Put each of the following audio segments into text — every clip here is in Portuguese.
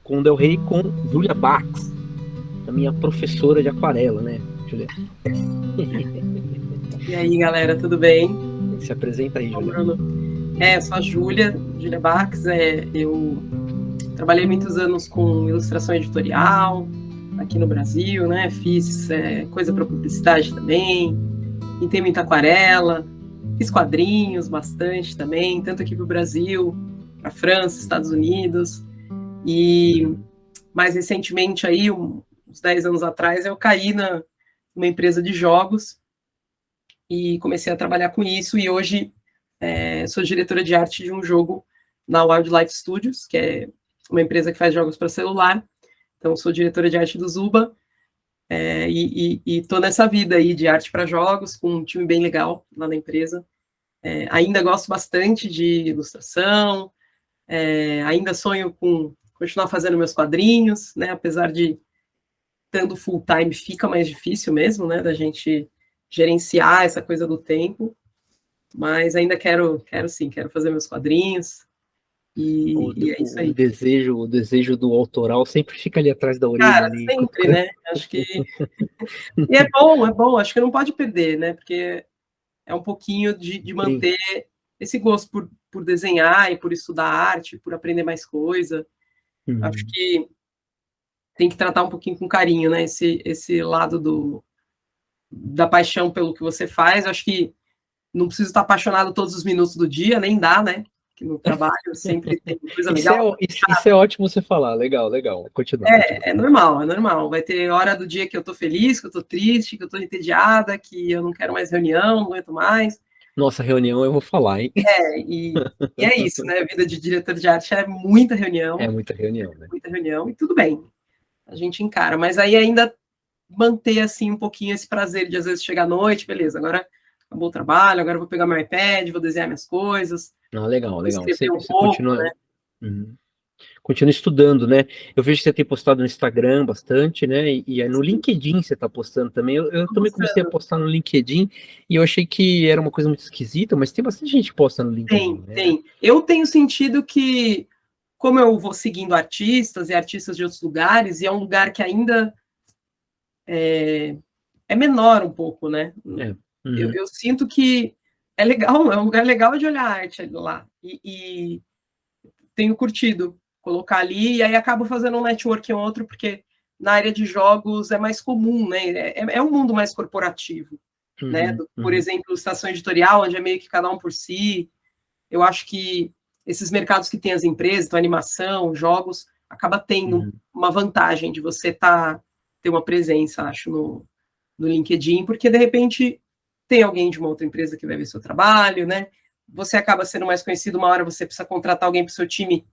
com o Del Rey com Julia Bax, a minha professora de aquarela, né, Julia? E aí, galera, tudo bem? Se apresenta aí, Bom, Julia. Bruno. Eu sou a Júlia Bax. Eu trabalhei muitos anos com ilustração editorial aqui no Brasil, né? Fiz coisa para publicidade também, pintei muita aquarela, fiz quadrinhos bastante também, tanto aqui para o Brasil, para França, Estados Unidos. E mais recentemente, aí, uns 10 anos atrás, eu caí numa empresa de jogos e comecei a trabalhar com isso, e hoje sou diretora de arte de um jogo na Wildlife Studios, que é uma empresa que faz jogos para celular. Então, sou diretora de arte do Zuba, e estou nessa vida aí de arte para jogos, com um time bem legal lá na empresa. Ainda gosto bastante de ilustração, ainda sonho com continuar fazendo meus quadrinhos, né? Apesar de estando full time fica mais difícil mesmo, né? Da gente gerenciar essa coisa do tempo. Mas ainda quero sim, quero fazer meus quadrinhos, e é isso O aí. desejo, o desejo do autoral sempre fica ali atrás da orelha, Cara, ali, sempre, cutucando. né? Acho que. E é bom, acho que não pode perder, né? Porque é um pouquinho de Sim. manter esse gosto por desenhar e por estudar arte, por aprender mais coisa. Acho Uhum. que tem que tratar um pouquinho com carinho, né? Esse lado da paixão pelo que você faz. Acho que não preciso estar apaixonado todos os minutos do dia, nem dá, né? Que no trabalho sempre tem coisa Isso legal. é, isso é ótimo você falar. Legal, legal. Continua, continua. É normal, é normal. Vai ter hora do dia que eu tô feliz, que eu tô triste, que eu tô entediada, que eu não quero mais reunião, não aguento mais. Nossa, reunião eu vou falar, hein? E é isso, né? A vida de diretor de arte é É muita reunião, né? muita reunião, e tudo bem, a gente encara. Mas aí ainda manter, assim, um pouquinho esse prazer de, às vezes, chegar à noite, beleza, agora acabou o trabalho, agora eu vou pegar meu iPad, vou desenhar minhas coisas, Ah, legal, vou legal. escrever Você, um você pouco, continua. né? Uhum. Continua estudando, né? Eu vejo que você tem postado no Instagram bastante, né? E aí no Sim, LinkedIn você está postando também. Eu tô também comecei a gostando. postar no LinkedIn e eu achei que era uma coisa muito esquisita, mas tem bastante gente que posta no LinkedIn, Tem, né? tem. Eu tenho sentido que, como eu vou seguindo artistas e artistas de outros lugares, e é um lugar que ainda é menor um pouco, né? É. Eu, Uhum. eu sinto que é legal, é um lugar legal de olhar a arte lá. E tenho curtido colocar ali, e aí acabo fazendo um networking ou outro, porque na área de jogos é mais comum, né? É um mundo mais corporativo, né? Uhum. Por Uhum. exemplo, estação editorial, onde é meio que cada um por si. Eu acho que esses mercados que tem as empresas, então animação, jogos, acaba tendo Uhum. uma vantagem de você ter uma presença, acho, no LinkedIn, porque de repente tem alguém de uma outra empresa que vai ver seu trabalho, né? Você acaba sendo mais conhecido, uma hora você precisa contratar alguém para o seu time,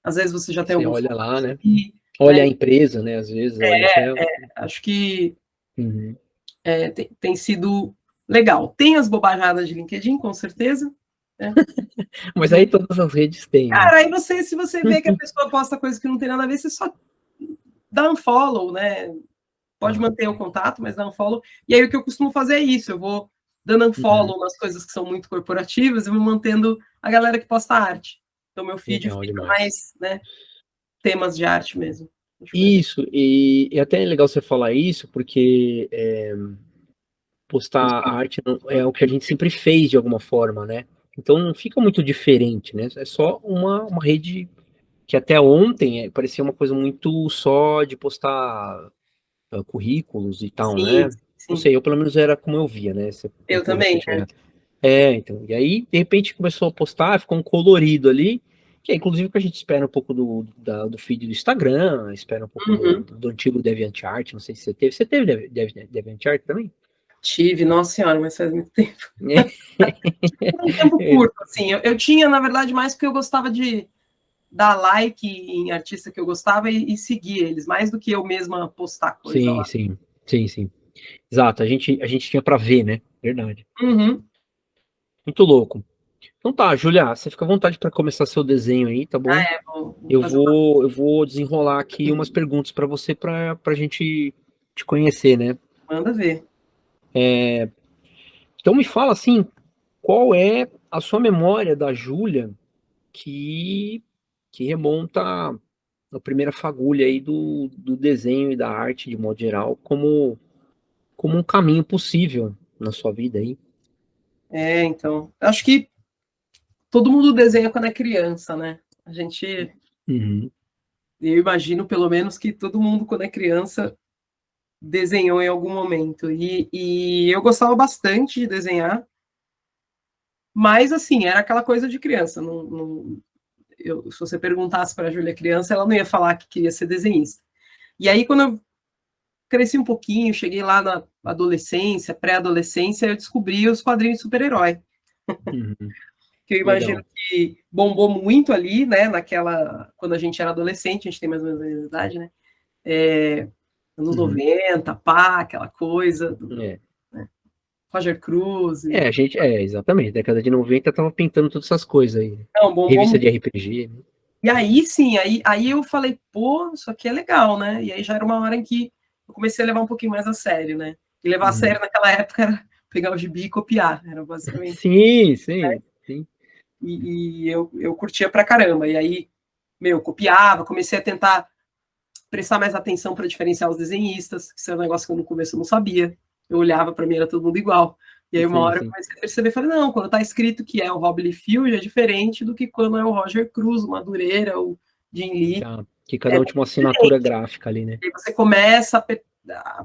às vezes você já tem Você alguns olha lá, contatos né? ali, né? Olha a empresa, né? Às vezes, olha até. Acho que Uhum. tem sido legal. Tem as bobajadas de LinkedIn, com certeza, né? Mas aí todas as redes têm, né? Cara, aí você, se você vê que a pessoa posta coisa que não tem nada a ver, você só dá um follow, né? Pode Tá. manter o contato, mas dá um follow. E aí o que eu costumo fazer é isso, eu vou dando um Uhum. follow nas coisas que são muito corporativas e vou mantendo a galera que posta arte. Então meu feed Legal fica demais. mais, né, temas de arte mesmo. Acho mais legal. Isso, e até é legal você falar isso, porque postar a arte é o que a gente sempre fez de alguma forma, né? Então não fica muito diferente, né? É só uma rede que até ontem parecia uma coisa muito só de postar currículos e tal, Sim, né? Não sim. sei, eu pelo menos era como eu via, né? Você Eu corrija se eu também, estiver errado. Então, e aí de repente começou a postar, ficou um colorido ali, que é inclusive o que a gente espera um pouco do feed do Instagram, espera um pouco Uhum. do antigo DeviantArt, não sei se você teve. Você teve DeviantArt também? Tive, nossa senhora, mas faz muito tempo. Por um tempo curto, assim. Eu tinha, na verdade, mais porque eu gostava de dar like em artista que eu gostava e seguir eles, mais do que eu mesma postar coisa Sim, lá. sim, sim, sim. Exato, a gente tinha pra ver, né? Verdade. Uhum. Muito louco. Então tá, Julia, você fica à vontade para começar seu desenho aí, tá bom? Vou Eu fazer uma. vou, eu vou desenrolar aqui umas perguntas para você para gente te conhecer, né? Manda ver. Então me fala assim, qual é a sua memória da Júlia que que remonta, a primeira fagulha aí do desenho e da arte, de modo geral, como um caminho possível na sua vida aí. Então, acho que todo mundo desenha quando é criança, né? Uhum, Eu imagino pelo menos que todo mundo quando é criança desenhou em algum momento. E eu gostava bastante de desenhar, mas assim, era aquela coisa de criança. Se você perguntasse para a Júlia criança, ela não ia falar que queria ser desenhista. E aí, quando eu cresci um pouquinho, cheguei lá na adolescência, pré-adolescência, eu descobri os quadrinhos de super-herói, uhum, que eu imagino legal. que bombou muito ali, né, quando a gente era adolescente, a gente tem mais ou menos a mesma idade, né, anos Uhum, 90, pá, aquela coisa, é. né, Roger Cruz, A gente, exatamente, década de 90 tava pintando todas essas coisas aí. não, bombou Revista muito. de RPG, né? E aí, sim, aí eu falei, pô, isso aqui é legal, né, e aí já era uma hora em que eu comecei a levar um pouquinho mais a sério, né, e levar a Uhum. sério naquela época era pegar o gibi e copiar, era basicamente. Sim, sim, sim. E eu curtia pra caramba. E aí, copiava, comecei a tentar prestar mais atenção para diferenciar os desenhistas, que isso é um negócio que eu no começo eu não sabia. Eu olhava para mim, era todo mundo igual. E aí, uma Sim, hora eu sim. comecei a perceber, falei, não, quando tá escrito que é o Rob Liefeld, é diferente do que quando é o Roger Cruz, o Madureira, o Jim Lee. Tá. Que cada É um bem tinha uma assinatura diferente. gráfica ali, né? E aí você começa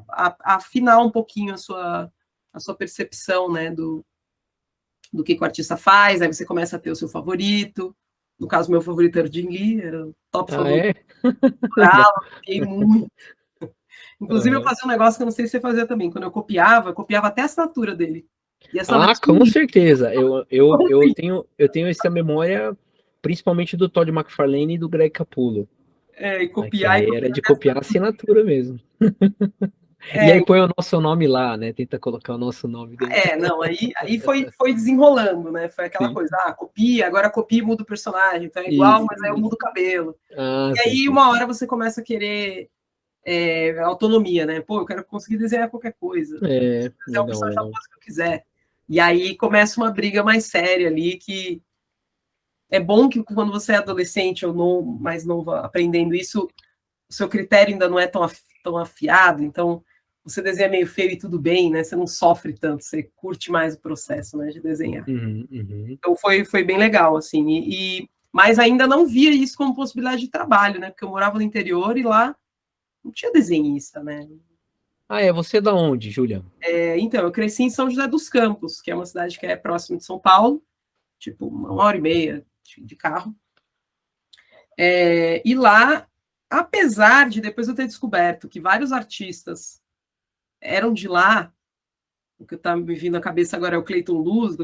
a afinar um pouquinho a sua percepção, né, do que o artista faz, aí você começa a ter o seu favorito. No caso, meu favorito era o Jim Lee, era o top Ah, favorito, é? Legal. adorava, copiei muito. Inclusive, eu Aham. fazia um negócio que eu não sei se você fazia também. Quando eu copiava até a assinatura dele. E essa Ah, com daqui, certeza. assim, Eu tenho essa memória, principalmente do Todd McFarlane e do Greg Capullo, e né? Que copiar e aí era copiar de até a copiar a assinatura mesmo. E é, aí põe o nosso nome lá, né? Tenta colocar o nosso nome dentro. não, aí foi desenrolando, né? Foi aquela Sim. coisa, copia, agora copia e muda o personagem, então é igual, Isso, mas aí eu mudo isso. o cabelo. Ah, E sim, aí, sim, uma sim. hora você começa a querer autonomia, né? Pô, eu quero conseguir desenhar qualquer coisa, É, desenhar o legal, personagem da legal. pose que eu quiser. E aí começa uma briga mais séria ali, que é bom que quando você é adolescente ou mais novo aprendendo isso, o seu critério ainda não é tão afiado, então você desenha meio feio e tudo bem, né? Você não sofre tanto, você curte mais o processo, né, de desenhar. Uhum, uhum. Então foi bem legal, assim, mas ainda não via isso como possibilidade de trabalho, né? Porque eu morava no interior e lá não tinha desenhista, né? Ah, é você da onde, Julia? Então, eu cresci em São José dos Campos, que é uma cidade que é próxima de São Paulo, tipo 1 hora e meia de carro. E lá, apesar de depois eu ter descoberto que vários artistas eram de lá, o que está me vindo à cabeça agora é o Cleiton Luz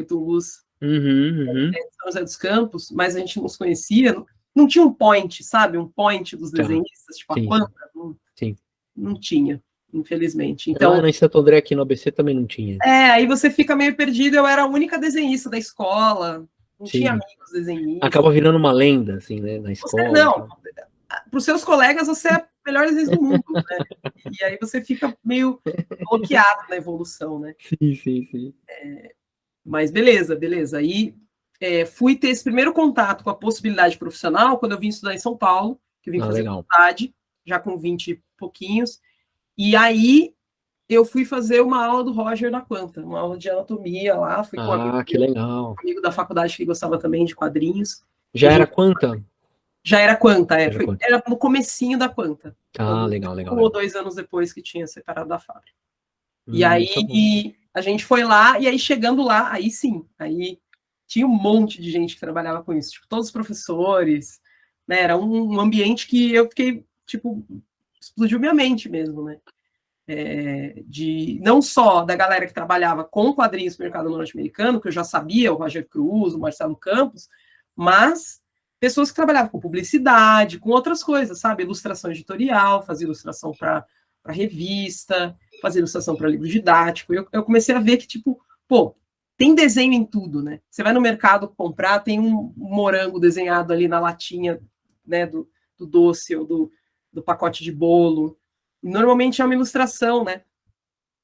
Uhum, uhum. de São José dos Campos, mas a gente não os conhecia, não tinha um point, sabe? Um point dos Tá. desenhistas, tipo a Sim, Quanta, sim, sim. não tinha, infelizmente. Lá Então, no Santo André, aqui no ABC, também não tinha. aí você fica meio perdido. Eu era a única desenhista da escola, não tinha Sim. amigos desenhistas. Acaba virando uma lenda, assim, né? Na Você escola e não, tal. para os seus colegas você é a melhor desenhista do mundo, né? E aí você fica meio bloqueado na evolução, né? Sim, sim, sim. Mas beleza, beleza. Aí fui ter esse primeiro contato com a possibilidade profissional quando eu vim estudar em São Paulo, que eu vim Ah, fazer legal. faculdade, já com 20 e pouquinhos. E aí eu fui fazer uma aula do Roger na Quanta, uma aula de anatomia lá, fui com um amigo Ah, que meu, legal. amigo da faculdade que gostava também de quadrinhos. E a Já era gente quanta? já era Quanta, Já era quanta. era no comecinho da Quanta, Ah, quando legal, legal, 1 ou legal. 2 anos depois que tinha separado da fábrica. E Tá bom. aí a gente foi lá, e aí chegando lá, aí sim, aí tinha um monte de gente que trabalhava com isso, tipo, todos os professores, né? Era um ambiente que eu fiquei, tipo, explodiu minha mente mesmo, né? De não só da galera que trabalhava com quadrinhos no mercado norte-americano, que eu já sabia, o Roger Cruz, o Marcelo Campos, mas pessoas que trabalhavam com publicidade, com outras coisas, sabe? Ilustração editorial, fazia ilustração para revista, fazia ilustração para livro didático. Eu comecei a ver que, tipo, pô, tem desenho em tudo, né? Você vai no mercado comprar, tem um morango desenhado ali na latinha, né, do doce ou do pacote de bolo. Normalmente é uma ilustração, né?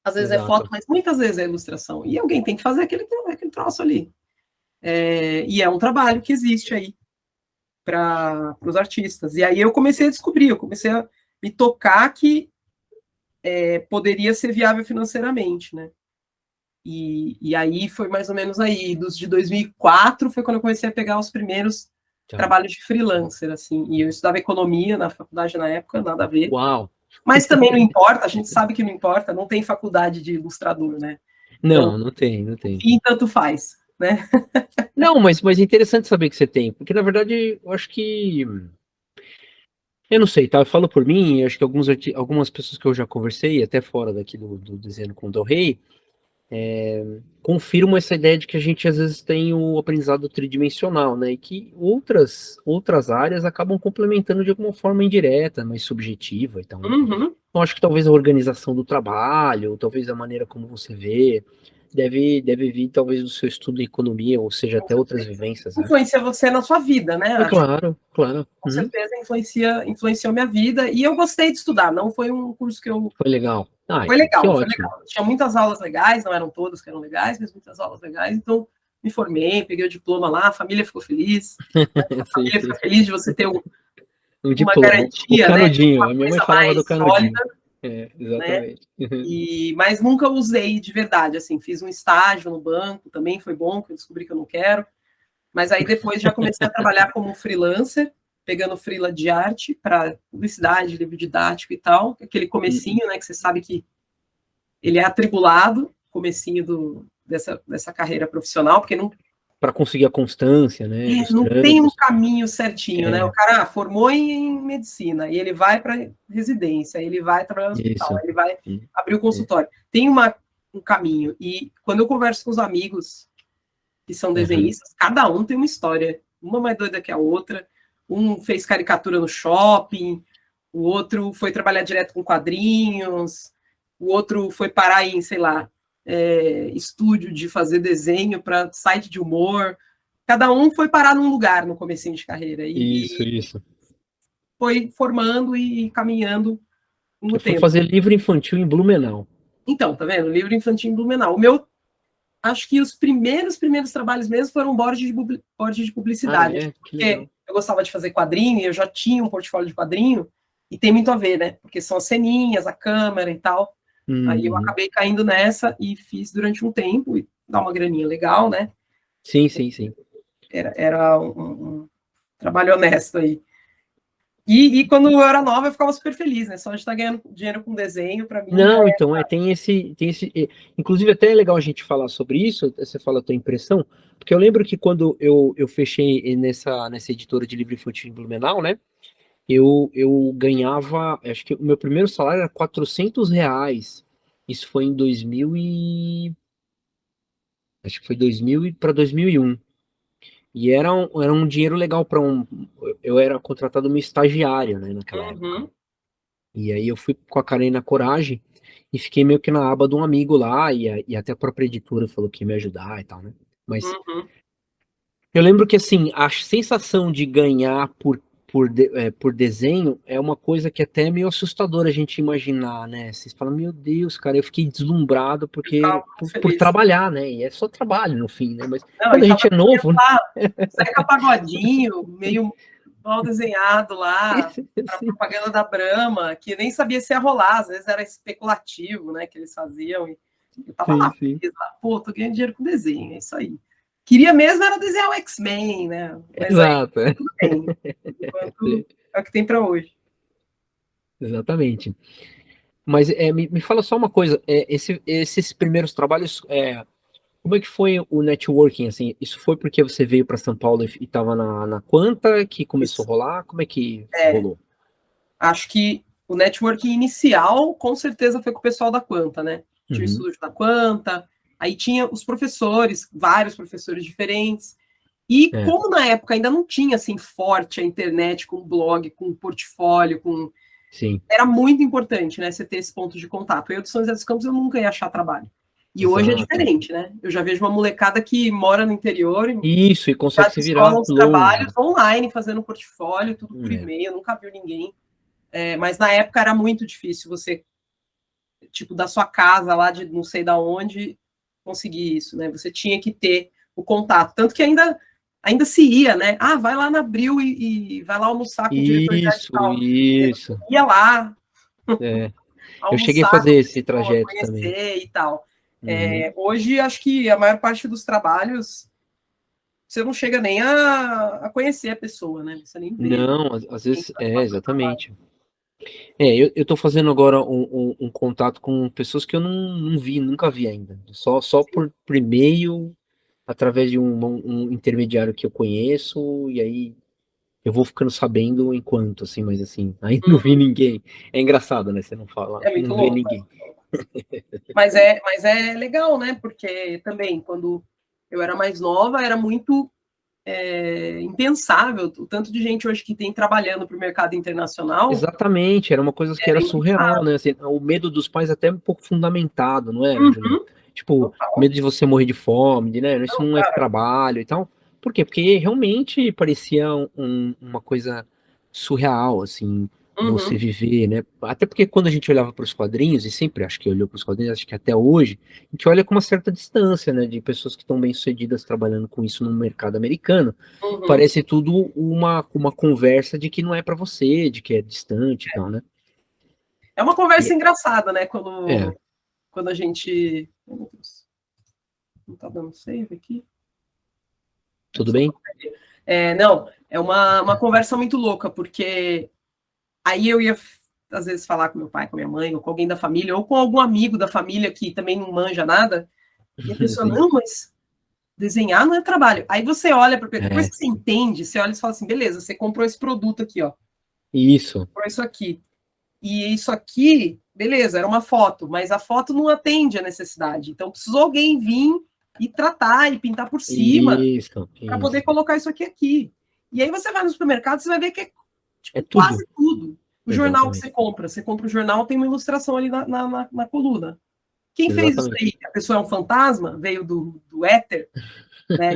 Às vezes é foto, Exato. mas muitas vezes é ilustração. E alguém tem que fazer aquele troço ali. E é um trabalho que existe aí para os artistas. E aí eu comecei a descobrir, eu comecei a me tocar que poderia ser viável financeiramente, né? E aí foi mais ou menos aí, dos de 2004 foi quando eu comecei a pegar os primeiros trabalhos de freelancer, assim, e eu estudava economia na faculdade na época, nada a ver. Uau! Mas também não importa, a gente sabe que não importa, não tem faculdade de ilustrador, né? Não, Então, não tem, não tem. enfim, tanto faz, né? Não, mas é interessante saber que você tem, porque na verdade eu acho que. Eu não sei, tá? Eu falo por mim, eu acho que algumas pessoas que eu já conversei, até fora daqui do Desenho com o Del Rey, confirmam essa ideia de que a gente às vezes tem o aprendizado tridimensional, né? E que outras áreas acabam complementando de alguma forma indireta, mais subjetiva e tal, né? Uhum. Então, acho que talvez a organização do trabalho, talvez a maneira como você vê, deve vir talvez do seu estudo em economia, ou seja, até outras vivências, né? Influencia você na sua vida, né? É Acho que claro, claro. com Uhum. certeza influenciou minha vida. E eu gostei de estudar, não foi um curso que eu. Foi legal. Ah, Foi que legal, foi ótimo. legal. Tinha muitas aulas legais, não eram todas que eram legais, mas muitas aulas legais. Então, me formei, peguei o diploma lá, a família ficou feliz. A Sim, família sim. fica feliz de você ter Um uma diploma, o garantia, né? canudinho. Uma A minha mãe coisa falava mais do canudinho. sólida, É, né? exatamente. Mas nunca usei de verdade, assim, fiz um estágio no banco, também foi bom, que eu descobri que eu não quero, mas aí depois já comecei a trabalhar como freelancer, pegando freela de arte para publicidade, livro didático e tal, aquele comecinho, né, que você sabe que ele é atribulado, comecinho dessa carreira profissional, porque Para conseguir a constância, né, dos não tem um trampos. caminho certinho, né? O É, cara formou em medicina e ele vai para residência, ele vai trabalhar no hospital, isso. ele vai Hum, abrir o é. consultório. Tem um caminho. E quando eu converso com os amigos que são Aham. desenhistas, cada um tem uma história, uma mais doida que a outra. Um fez caricatura no shopping, o outro foi trabalhar direto com quadrinhos, o outro foi parar em, sei lá, estúdio de fazer desenho para site de humor. Cada um foi parar num lugar no comecinho de carreira Isso, e isso. foi formando e caminhando no Eu fui tempo. fazer livro infantil em Blumenau. Então, tá vendo? Livro infantil em Blumenau. O meu, acho que os primeiros trabalhos mesmo foram bordes de Ah, publicidade, é? Que porque legal. eu gostava de fazer quadrinho, eu já tinha um portfólio de quadrinho, e tem muito a ver, né? Porque são as ceninhas, a câmera e tal. Aí eu Uhum. acabei caindo nessa e fiz durante um tempo, e dá uma graninha legal, né? Sim, sim, sim. Era um trabalho honesto aí. E quando eu era nova, eu ficava super feliz, né? Só de estar ganhando dinheiro com desenho, para mim já Não, então, inclusive até é legal a gente falar sobre isso, você fala a tua impressão, porque eu lembro que quando eu fechei nessa editora de livro infantil em Blumenau, né, eu ganhava, acho que o meu primeiro salário era R$ 400, isso foi em 2000 acho que foi 2000 para 2001, e era um dinheiro legal eu era contratado como estagiário, né, naquela época. Uhum, E aí eu fui com a cara e na coragem e fiquei meio que na aba de um amigo lá, e até a própria editora falou que ia me ajudar e tal, né? Mas uhum. eu lembro que, assim, a sensação de ganhar por desenho é uma coisa que até é meio assustadora a gente imaginar, né? Vocês falam, meu Deus, cara, eu fiquei deslumbrado Eu ficava por, muito por feliz. trabalhar, né? E é só trabalho no fim, né? Mas Não, quando e a tava gente é novo, né? lá, Zeca Pagodinho, meio mal desenhado lá, para Assim, propaganda da Brahma, que nem sabia se ia rolar, às vezes era especulativo, né, que eles faziam, e eu tava sim, lá, sim. feliz, lá, pô, tô ganhando dinheiro com desenho, é isso aí. Queria mesmo era desenhar o X-Men, né, mas aí Exato. tudo bem, enquanto é o que tem para hoje. Exatamente. Mas me fala só uma coisa, esses primeiros trabalhos, como é que foi o networking, assim? Isso foi porque você veio para São Paulo e estava na Quanta que começou a Isso. rolar? Como é que É, rolou? acho que o networking inicial, com certeza, foi com o pessoal da Quanta, né? Tinha o Uhum, estúdio da Quanta, aí tinha os professores, vários professores diferentes. E é, como na época ainda não tinha assim forte a internet com blog, com portfólio, sim, era muito importante, né? Você ter esse ponto de contato. Eu de São José dos Campos eu nunca ia achar trabalho. E hoje é exato. diferente, né? Eu já vejo uma molecada que mora no interior e Isso, e já consegue se virar descola os longe. trabalhos online, fazendo portfólio, tudo por É, e-mail, nunca viu ninguém. Mas na época era muito difícil você, tipo, da sua casa lá de não sei da onde, conseguir isso, né? Você tinha que ter o contato. Tanto que ainda ainda se ia, né? Ah, vai lá na Abril e vai lá almoçar com o diretor de arte Isso, e tal. isso. Ia lá É. Eu cheguei a almoçar com fazer a esse pessoa, trajeto também. conhecer e tal. Uhum. Hoje, acho que a maior parte dos trabalhos você não chega nem a conhecer a pessoa, né? Você nem vê Não, às quem vezes, está fazendo o trabalho. exatamente. Eu tô fazendo agora um contato com pessoas que eu não vi, nunca vi ainda. Só por e-mail, através de um intermediário que eu conheço, e aí eu vou ficando sabendo enquanto, assim, mas assim, aí não vi ninguém. É engraçado, né? Você não fala, É muito não vê louco. ninguém. Mas é legal, né? Porque também, quando eu era mais nova, era muito impensável. O tanto de gente hoje que tem trabalhando para o mercado internacional Exatamente, era uma coisa que era era surreal, impensável. né? Assim, o medo dos pais até um pouco fundamentado, não era, Juliana? Uhum, Tipo, total. medo de você morrer de fome, de, né? Isso Não, não é cara. trabalho e tal. Por quê? Porque realmente parecia uma coisa surreal, assim, você Uhum, viver, né? Até porque quando a gente olhava para os quadrinhos, e sempre acho que olhou para os quadrinhos, acho que até hoje, a gente olha com uma certa distância, né? De pessoas que estão bem-sucedidas trabalhando com isso no mercado americano. uhum. Parece tudo uma conversa de que não é para você, de que é distante e tal, né? É uma conversa E- engraçada, né? É, Quando a gente. Oh, meu Deus, não tá dando save aqui? tudo bem? Não, é uma conversa muito louca, porque aí eu ia, às vezes, falar com meu pai, com minha mãe, ou com alguém da família, ou com algum amigo da família que também não manja nada, e a pessoa, Sim. não, mas desenhar não é trabalho. Aí você olha, depois É, que você entende, você olha e fala assim, beleza, você comprou esse produto aqui, ó, isso. comprou isso aqui. E isso aqui, beleza, era uma foto, mas a foto não atende a necessidade. Então precisou alguém vir e tratar e pintar por cima Isso, para poder isso. colocar isso aqui. E aí você vai no supermercado, você vai ver que é É tipo, tudo. quase tudo. O jornal que Exatamente. você compra o jornal, tem uma ilustração ali na coluna. Quem fez isso Exatamente. aí? A pessoa é um fantasma, veio do éter, né?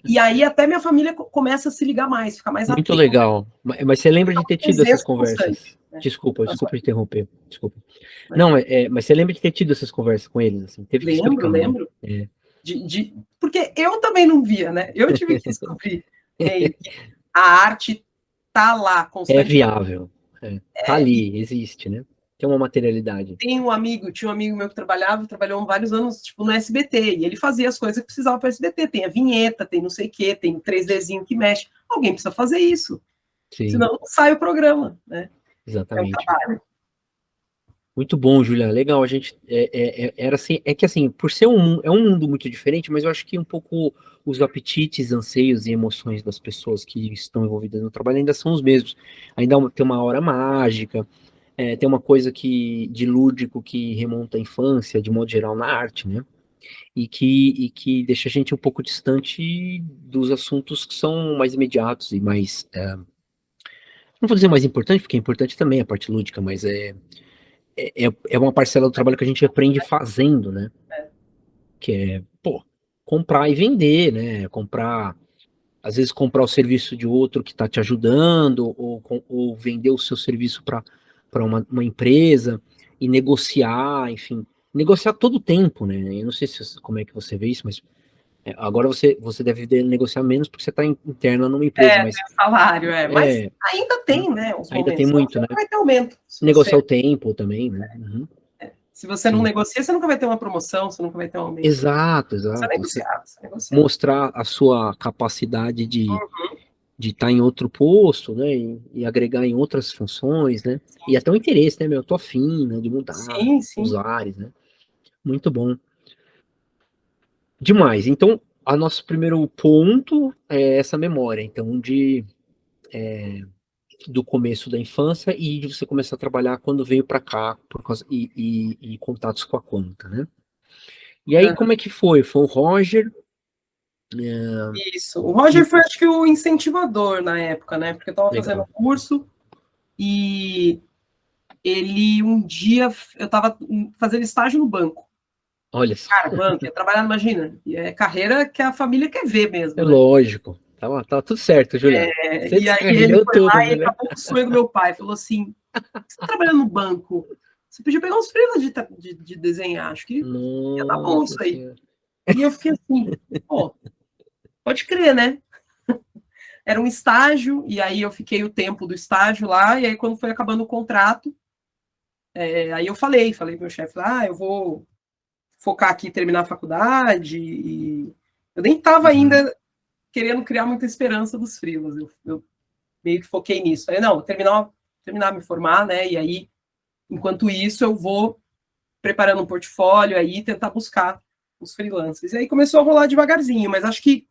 E aí até minha família começa a se ligar mais, ficar mais Muito atenta, legal. Mas você lembra de ter tido essas presença constante, conversas? né, na sua Desculpa vida. interromper. Desculpa. Não, Imagina. mas você lembra de ter tido essas conversas com eles, assim? Teve que Lembro, explicar, né? lembro. É, Porque eu também não via, né? Eu tive que descobrir meio que a arte tá lá é constantemente. viável. É. Tá ali, existe, né? Tem uma materialidade. Tinha um amigo meu que trabalhou vários anos, tipo, no SBT, e ele fazia as coisas que precisava para o SBT. Tem a vinheta, tem não sei o quê, tem o 3Dzinho que mexe. Alguém precisa fazer isso, Sim, senão não sai o programa, né? É um exatamente. trabalho. Muito bom, Julia. Legal. A gente era assim, é que assim, por ser é um mundo muito diferente, mas eu acho que um pouco os apetites, anseios e emoções das pessoas que estão envolvidas no trabalho ainda são os mesmos. Ainda tem uma hora mágica, tem uma coisa que de lúdico que remonta à infância, de modo geral, na arte, né? E que deixa a gente um pouco distante dos assuntos que são mais imediatos e mais, não vou dizer mais importante, porque é importante também a parte lúdica, mas é uma parcela do trabalho que a gente aprende fazendo, né? Que é, pô, comprar e vender, né? Às vezes comprar o serviço de outro que está te ajudando, ou vender o seu serviço para uma empresa e negociar, enfim. Negociar todo o tempo, né? Eu não sei como é que você vê isso, mas agora você deve negociar menos porque você está interna numa empresa, Tem mas o salário, mas é, ainda tem, né, os ainda tem momentos. Senão muito, você né? nunca vai ter aumento. Negociar o tempo também, né? Uhum, Se você não sim. negocia, você nunca vai ter uma promoção, você nunca vai ter um aumento. Exato, Precisa exato. Você negociar, precisa negociar. mostrar a sua capacidade de estar em outro posto, né, e agregar em outras funções, né, e até o interesse, né, meu, eu tô afim, né, de mudar Sim, os sim. ares, né, muito bom. Demais. Então, a nosso primeiro ponto é essa memória, então, do começo da infância e de você começar a trabalhar quando veio para cá, por causa, e contatos com a conta, né. E aí, como é que foi? Foi o Roger, Isso. O Roger que, foi, acho que, o incentivador na época, né? Porque eu estava fazendo legal, um curso e ele, um dia, eu estava fazendo estágio no banco. olha só, Cara, banco, ia trabalhar, imagina. E é carreira que a família quer ver é mesmo, né? lógico, tava tudo certo, Julia, você E aí ele descarrilhou foi lá tudo, e Julia. acabou com o sonho do meu pai. Falou assim: você tá trabalhando no banco? Você podia pegar uns freelas de desenhar, acho que ia dar bom Nossa isso aí. senhora. E eu fiquei assim, pô, pode crer, né? era um estágio, e aí eu fiquei o tempo do estágio lá, e aí quando foi acabando o contrato, aí eu falei pro meu chefe, eu vou focar aqui, terminar a faculdade, e eu nem estava ainda querendo criar muita esperança dos freelas, eu meio que foquei nisso. Aí, não, terminar, me formar, né, e aí, enquanto isso, eu vou preparando um portfólio aí, tentar buscar os freelancers. E aí começou a rolar devagarzinho, mas acho que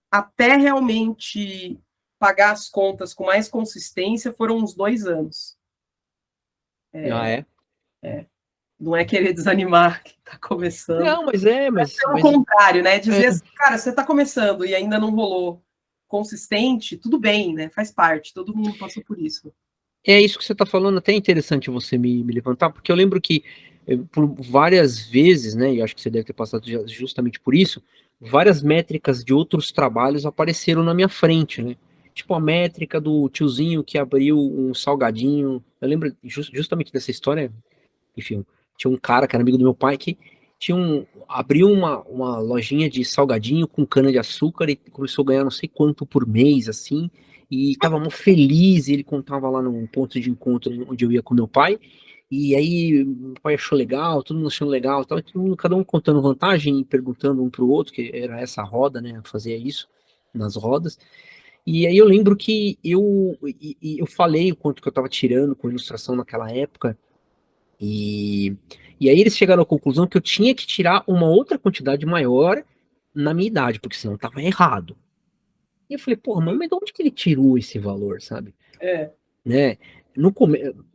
até realmente pagar as contas com mais consistência foram uns 2 anos. Não é querer desanimar que está começando. Não, mas pelo contrário, né? Dizer assim, cara, você está começando e ainda não rolou consistente, tudo bem, né? Faz parte, todo mundo passou por isso. É isso que você está falando, até é interessante você me levantar, porque eu lembro que por várias vezes, né, e eu acho que você deve ter passado justamente por isso, várias métricas de outros trabalhos apareceram na minha frente, né? Tipo a métrica do tiozinho que abriu um salgadinho. Eu lembro justamente dessa história, enfim, tinha um cara que era amigo do meu pai que abriu uma lojinha de salgadinho com cana-de-açúcar e começou a ganhar não sei quanto por mês, assim, e tava muito feliz, e ele contava lá num ponto de encontro onde eu ia com meu pai, e aí meu pai achou legal, todo mundo achando legal, tal, cada um contando vantagem e perguntando um pro outro, que era essa roda, né, fazia isso nas rodas, e aí eu lembro que eu falei o quanto que eu tava tirando com ilustração naquela época, e aí eles chegaram à conclusão que eu tinha que tirar uma outra quantidade maior na minha idade, porque senão tava errado. E eu falei, porra, mas de onde que ele tirou esse valor, sabe? Né? No começo,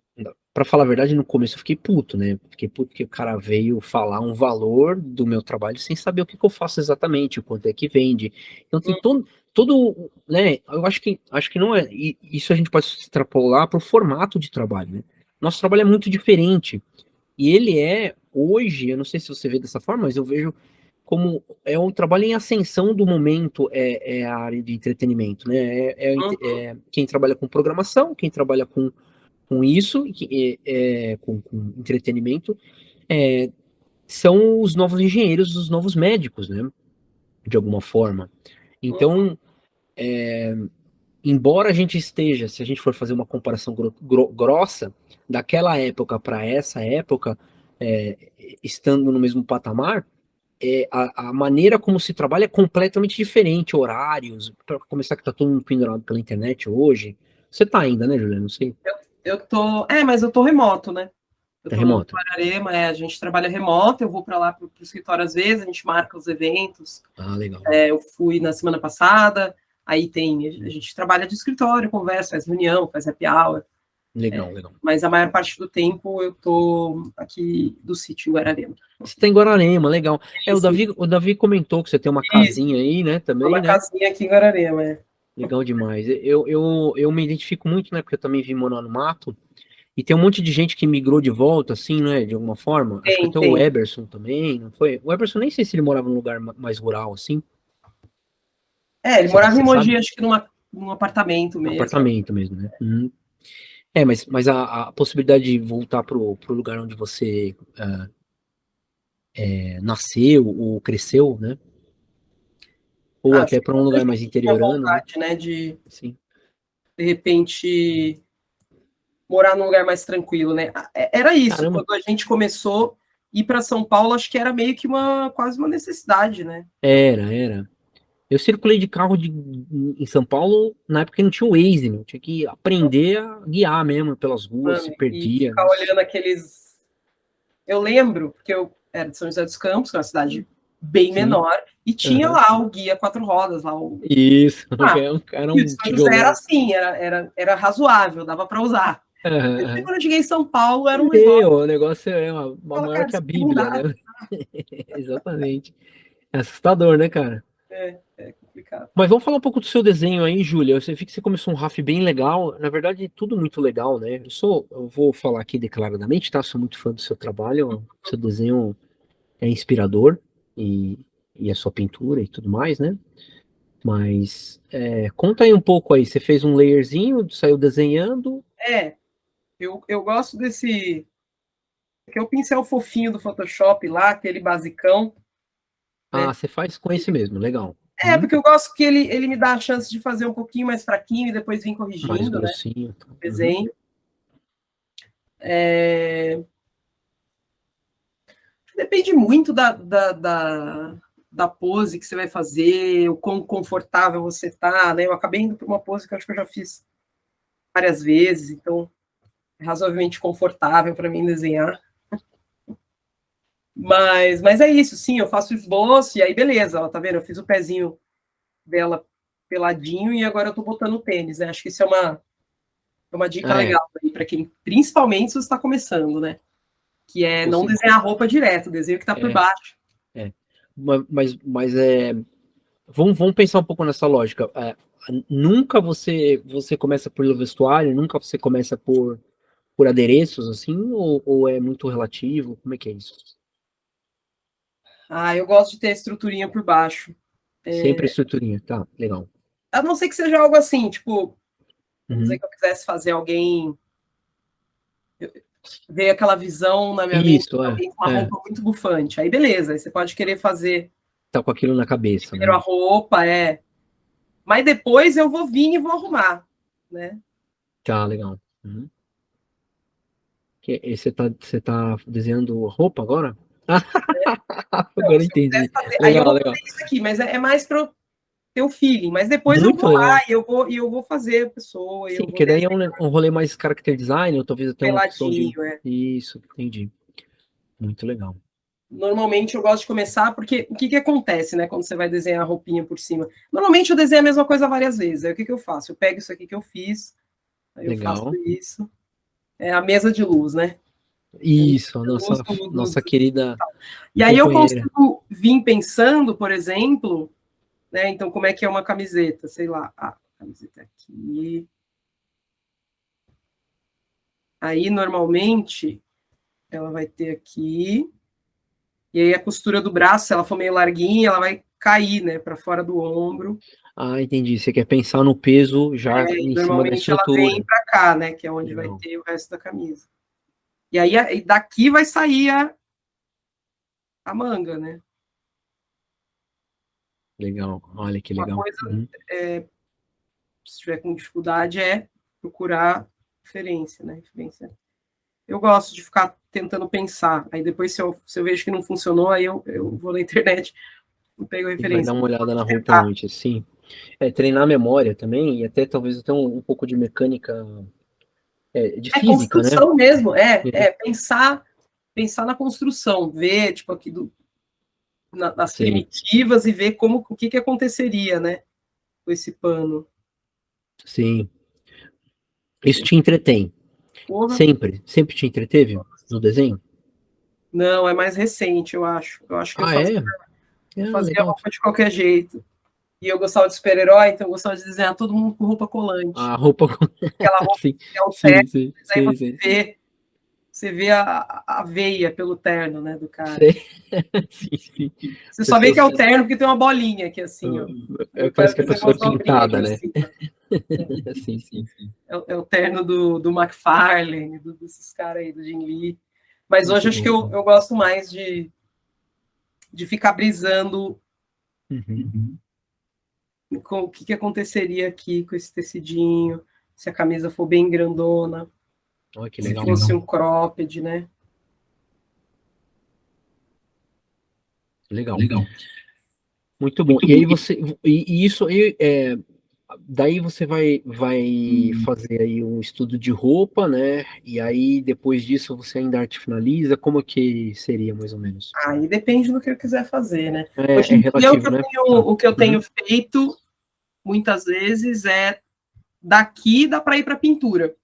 pra falar a verdade, no começo eu fiquei puto, né? Fiquei puto porque o cara veio falar um valor do meu trabalho sem saber o que que eu faço exatamente, o quanto é que vende. Então tem né? Eu acho que não é. Isso a gente pode extrapolar para o formato de trabalho, né? Nosso trabalho é muito diferente. E ele hoje, eu não sei se você vê dessa forma, mas eu vejo como é um trabalho em ascensão do momento, é a área de entretenimento, né? Quem trabalha com programação, quem trabalha com isso, com entretenimento, é, são os novos engenheiros, os novos médicos, né? De alguma forma. Então, embora a gente esteja, se a gente for fazer uma comparação grossa, daquela época para essa época, é, estando no mesmo patamar, a maneira como se trabalha é completamente diferente, horários, para começar que tá todo mundo pendurado pela internet hoje. Você tá ainda, né, Juliana? Não sei. Eu tô. Mas eu tô remoto, né? Eu Tá tô no remoto. Guararema, a gente trabalha remoto, eu vou para lá pro escritório às vezes, a gente marca os eventos. Ah, legal. Eu fui na semana passada, aí a gente trabalha de escritório, conversa, faz reunião, faz happy hour. Legal, legal. Mas a maior parte do tempo eu tô aqui do sítio em Guararema. Você tá em Guararema, legal. Isso, O Davi comentou que você tem uma isso, casinha aí, né, também, uma né? casinha aqui em Guararema. Legal demais. Eu me identifico muito, né, porque eu também vim morar no mato, e tem um monte de gente que migrou de volta, assim, né, de alguma forma. Acho que até o Tem. Eberson também, não foi? O Eberson nem sei se ele morava num lugar mais rural, assim. Ele Você, morava em você Mogi, sabe? acho que num apartamento mesmo. Apartamento mesmo, né? Uhum. Mas a possibilidade de voltar pro lugar onde você nasceu ou cresceu, né? Ou Acho até que para um muita lugar mais gente tinha interiorano, né? vontade, né, de Sim. repente morar num lugar mais tranquilo, né? Era isso, Caramba, quando a gente começou ir para São Paulo, acho que era meio que quase uma necessidade, né? era. Eu circulei de carro em São Paulo na época que não tinha o Waze, meu. Tinha que aprender a guiar mesmo pelas ruas, se Mano, e perdia. ficar Nossa. olhando aqueles. Eu lembro, porque eu era de São José dos Campos, que é uma cidade bem Sim. menor, e tinha Aham. lá o guia quatro rodas, lá o. Isso. Ah, Era e o um São José era tijolão. assim, era razoável, dava para usar. Aham, E aham. quando eu cheguei em São Paulo, era um negócio. Meu, o negócio é uma Fala, maior cara, que a isso aqui não Bíblia, dá. né? Exatamente. É assustador, né, cara? É complicado. Mas vamos falar um pouco do seu desenho aí, Júlia. Eu vi que você começou um RAF bem legal. Na verdade, tudo muito legal, né? Eu vou falar aqui declaradamente, tá? Sou muito fã do seu trabalho. Seu desenho é inspirador e, e a sua pintura e tudo mais, né? Mas conta aí um pouco aí. Você fez um layerzinho, saiu desenhando. É, eu gosto desse. Que é o pincel fofinho do Photoshop lá, aquele basicão, né? Ah, você faz com esse mesmo, legal. Porque eu gosto que ele me dá a chance de fazer um pouquinho mais fraquinho e depois vir Mais corrigindo, né? grossinho. O desenho. Depende muito da pose que você vai fazer, o quão confortável você tá, né? Eu acabei indo para uma pose que eu acho que eu já fiz várias vezes, então é razoavelmente confortável para mim desenhar. Mas é isso, sim, eu faço esboço e aí beleza, ó, tá vendo? Eu fiz o pezinho dela peladinho e agora eu tô botando o tênis, né? Acho que isso é uma dica legal para quem, principalmente se você está começando, né? Que é não desenhar a roupa direto, desenho que tá por baixo. Mas vamos pensar um pouco nessa lógica. Nunca você começa por vestuário, nunca você começa por adereços, assim, ou é muito relativo? Como é que é isso? Eu gosto de ter a estruturinha por baixo. Sempre estruturinha, tá, legal. A não ser que seja algo assim, tipo, vamos dizer Uhum. que eu quisesse fazer alguém ver aquela visão na minha mente Isso, de alguém com uma roupa muito bufante. Aí beleza, aí você pode querer fazer tá com aquilo na cabeça, primeiro né? a roupa, mas depois eu vou vir e vou arrumar, né? Tá, legal. Uhum. Você tá desenhando roupa agora? Então, Agora se eu quisesse entendi. fazer, aí eu Legal, vou legal. fazer isso aqui, mas é mais para ter o feeling. Mas depois eu Muito vou lá legal. e eu vou fazer a pessoa, e Sim, eu vou porque daí é desenhar um rolê mais character design, ou talvez até uma opção de. peladinho, Isso, entendi. Muito legal. Normalmente eu gosto de começar, porque o que acontece, né, quando você vai desenhar a roupinha por cima? Normalmente eu desenho a mesma coisa várias vezes. Aí o que eu faço? Eu pego isso aqui que eu fiz, aí eu faço Legal. isso. É a mesa de luz, né? É a mesa Isso, a de luz nossa querida E aí eu companheira. consigo vir pensando, por exemplo, né? Então, como é que é uma camiseta? Sei lá, camiseta aqui. Aí, normalmente, ela vai ter aqui. E aí, a costura do braço, se ela for meio larguinha, ela vai cair, né, para fora do ombro. Entendi. Você quer pensar no peso já E em cima da normalmente ela vem estrutura. para cá, né, que é onde vai Legal. ter o resto da camisa. E aí, daqui vai sair a manga, né? Legal. Olha que Uma legal. coisa, Uhum. se tiver com dificuldade, é procurar referência, né? Referência. Eu gosto de ficar tentando pensar. Aí depois, se eu vejo que não funcionou, aí eu vou na internet e pego E vai dar referência. uma olhada na roupa Tentar. antes, sim. Treinar a memória também, e até talvez até um pouco de mecânica, de É física, né? construção mesmo, É, pensar na construção, ver, tipo, aqui nas sim, primitivas e ver o que aconteceria, né, com esse pano. sim. Isso te entretém. Porra. Sempre te entreteve no desenho? Não, é mais recente, eu acho. Eu acho que Ah, é? eu Ah, fazia legal. roupa de qualquer jeito. E eu gostava de super-herói, então eu gostava de desenhar todo mundo com roupa colante. A roupa. Aquela roupa Sim, que é o terno, sim, sim, mas aí sim, sim. você vê a veia pelo terno, né, do cara. Sei. Sim, sim. Você só vê que é Pessoas. o terno porque tem uma bolinha aqui assim, ó. Aí o cara Parece que a desenhou pessoa uma é sobrinha aqui pintada, em né? cima. Sim, sim. É o terno do McFarlane, desses caras aí, do Jim Lee. Mas hoje Muito acho que bom. eu gosto mais de ficar brisando Uhum. com o que aconteceria aqui com esse tecidinho, se a camisa for bem grandona, Olha que se legal. fosse um cropped, né? Legal. Muito bom. E aí você. E isso aí. Daí você vai fazer aí um estudo de roupa, né? E aí depois disso você ainda arte finaliza. Como que seria mais ou menos? Aí depende do que eu quiser fazer, né? Hoje É em dia, relativo, né? Tá. o que eu Uhum. tenho feito muitas vezes é daqui dá para ir para pintura.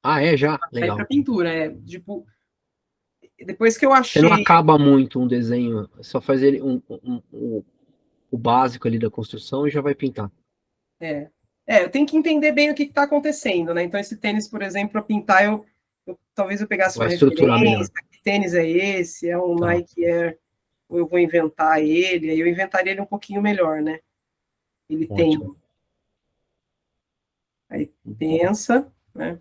Ah, é já? Para ir para Legal. pintura, tipo, depois que eu Você não achei, acaba muito um desenho, só faz ele o básico ali da construção e já vai pintar. eu tenho que entender bem o que está acontecendo, né? Então esse tênis, por exemplo, para pintar, talvez eu pegasse uma Vai estruturar melhor. referência, que tênis é esse? É um Tá. Nike Air, ou eu vou inventar ele, aí eu inventaria ele um pouquinho melhor, né? Ele tem, Ótimo. aí pensa, né?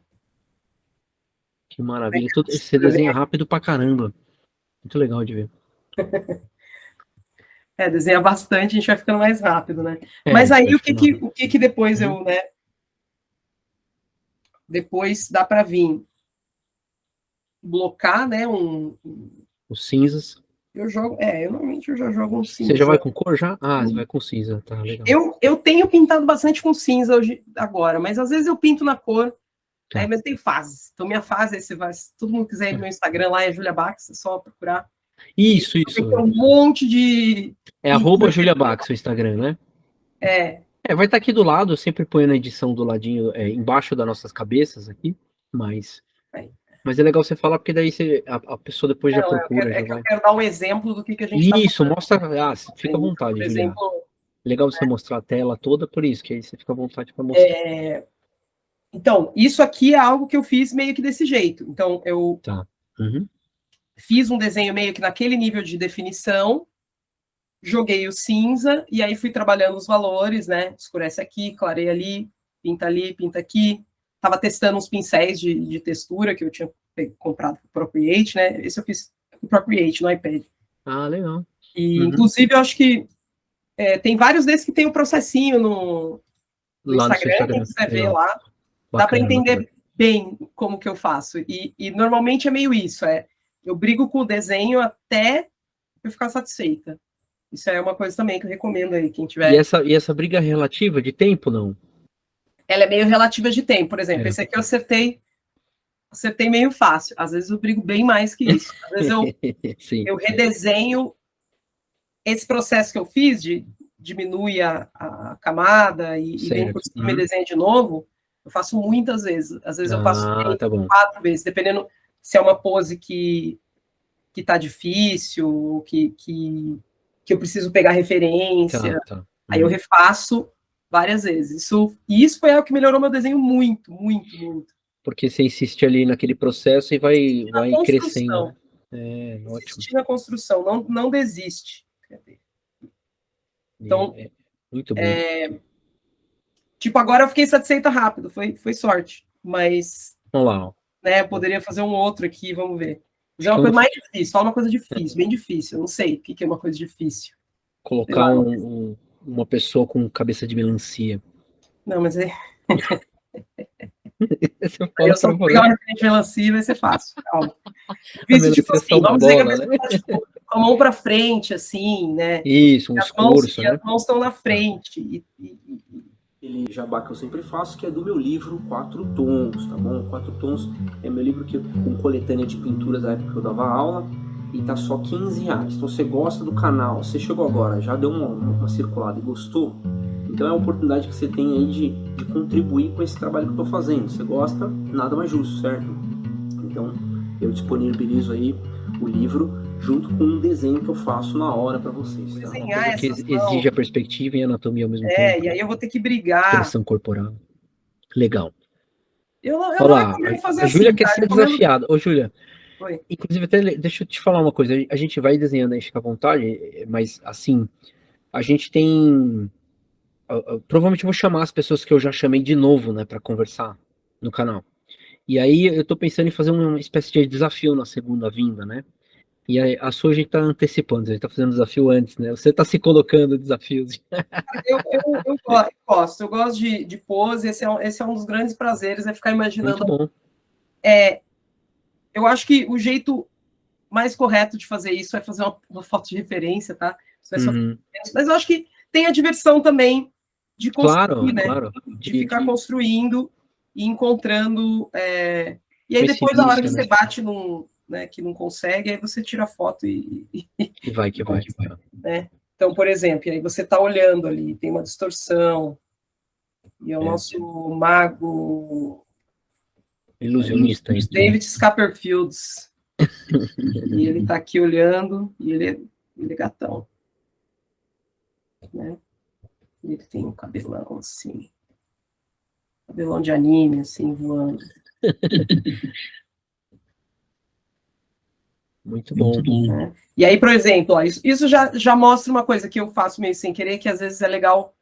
Que maravilha. Você desenha rápido pra caramba. Muito legal de ver. Desenha bastante, a gente vai ficando mais rápido, né? Mas aí o que depois eu, né? Depois dá para vir blocar, né? Os cinzas. Eu normalmente eu já jogo um cinza. Você já vai com cor já? Ah, você vai com cinza, tá legal. Eu tenho pintado bastante com cinza hoje, agora, mas às vezes eu pinto na cor. Tá. Mas tem fases. Então, minha fase, aí você vai, se todo mundo quiser ir no meu Instagram lá, é Julia Bax, é só procurar. Isso. Tem um monte de. É @Julia Bax, o Instagram, né? Vai estar aqui do lado, eu sempre ponho na edição do ladinho, embaixo das nossas cabeças aqui, mas é legal você falar, porque daí a pessoa depois já procura. Eu quero dar um exemplo do que a gente está Isso, mostra, fica à vontade, por Julia. exemplo, legal você mostrar a tela toda, por isso, que aí você fica à vontade para mostrar. Então, isso aqui é algo que eu fiz meio que desse jeito. Então, eu fiz um desenho meio que naquele nível de definição, joguei o cinza, e aí fui trabalhando os valores, né? Escurece aqui, clareia ali, pinta aqui. Estava testando uns pincéis de textura que eu tinha comprado para o Procreate, né? Esse eu fiz o Procreate no iPad. Ah, legal. E, inclusive, eu acho que tem vários desses que tem um processinho no Instagram, quem quiser ver lá. Dá para entender bem como que eu faço. E normalmente é meio isso, eu brigo com o desenho até eu ficar satisfeita. Isso é uma coisa também que eu recomendo aí, quem tiver. E essa briga relativa de tempo, não? Ela é meio relativa de tempo, por exemplo. Esse aqui eu acertei meio fácil. Às vezes eu brigo bem mais que isso. Às vezes eu redesenho esse processo que eu fiz de diminuir a camada e vem por cima e desenho de novo. Eu faço muitas vezes. Às vezes eu faço 4 vezes, dependendo se é uma pose que tá difícil, que eu preciso pegar referência. Aí eu refaço várias vezes. Isso foi algo que melhorou meu desenho muito, muito, muito. Porque você insiste ali naquele processo e vai crescendo. Insistir na construção, não desiste. Então, muito bom. Tipo, agora eu fiquei satisfeita rápido, foi sorte. Mas, vamos lá, né, eu poderia fazer um outro aqui, vamos ver. Mas é uma coisa mais difícil, fala uma coisa difícil, bem difícil. Eu não sei o que é uma coisa difícil. Colocar uma pessoa com cabeça de melancia. Não, mas eu só pegar uma referência de melancia vai ser fácil. Calma. Difícil, tipo assim, vamos dizer que a pessoa tá, tipo, com a mão para frente, assim, né? Isso, esforço, né? As mãos estão na frente. Aquele jabá que eu sempre faço, que é do meu livro 4 Tons, tá bom? 4 Tons é meu livro com coletânea de pinturas da época que eu dava aula, e tá só R$15. Então, você gosta do canal, você chegou agora, já deu uma circulada e gostou, então é a oportunidade que você tem aí de contribuir com esse trabalho que eu tô fazendo. Você gosta, nada mais justo, certo? Então, eu disponibilizo aí o livro junto com um desenho que eu faço na hora para vocês. Tá? Desenhar que exige a perspectiva e a anatomia ao mesmo tempo. E aí eu vou ter que brigar. Expressão corporal. Legal. Olha lá, a Júlia quer ser desafiada. Ô, Júlia, inclusive, até deixa eu te falar uma coisa. A gente vai desenhando aí, fica à vontade, mas assim, a gente tem... provavelmente eu vou chamar as pessoas que eu já chamei de novo, né, para conversar no canal. E aí eu tô pensando em fazer uma espécie de desafio na segunda vinda, né? E a sua a gente tá antecipando, a gente tá fazendo desafio antes, né? Você tá se colocando desafios. Eu gosto de pose, esse é um dos grandes prazeres, é ficar imaginando. Muito bom. Eu acho que o jeito mais correto de fazer isso é fazer uma foto de referência, tá? Mas eu acho que tem a diversão também de construir, né? Claro. De ficar construindo e encontrando. E aí depois, na hora que você bate num... Né, que não consegue, aí você tira a foto e vai. Né? Então, por exemplo, aí você está olhando ali, tem uma distorção, e é o nosso mago ilusionista, David Copperfields. E ele está aqui olhando, e ele é gatão. Né? Ele tem um cabelão assim, cabelão de anime, assim, voando. Muito bom. Né? E aí, por exemplo, ó, isso já mostra uma coisa que eu faço meio sem querer, que às vezes é legal,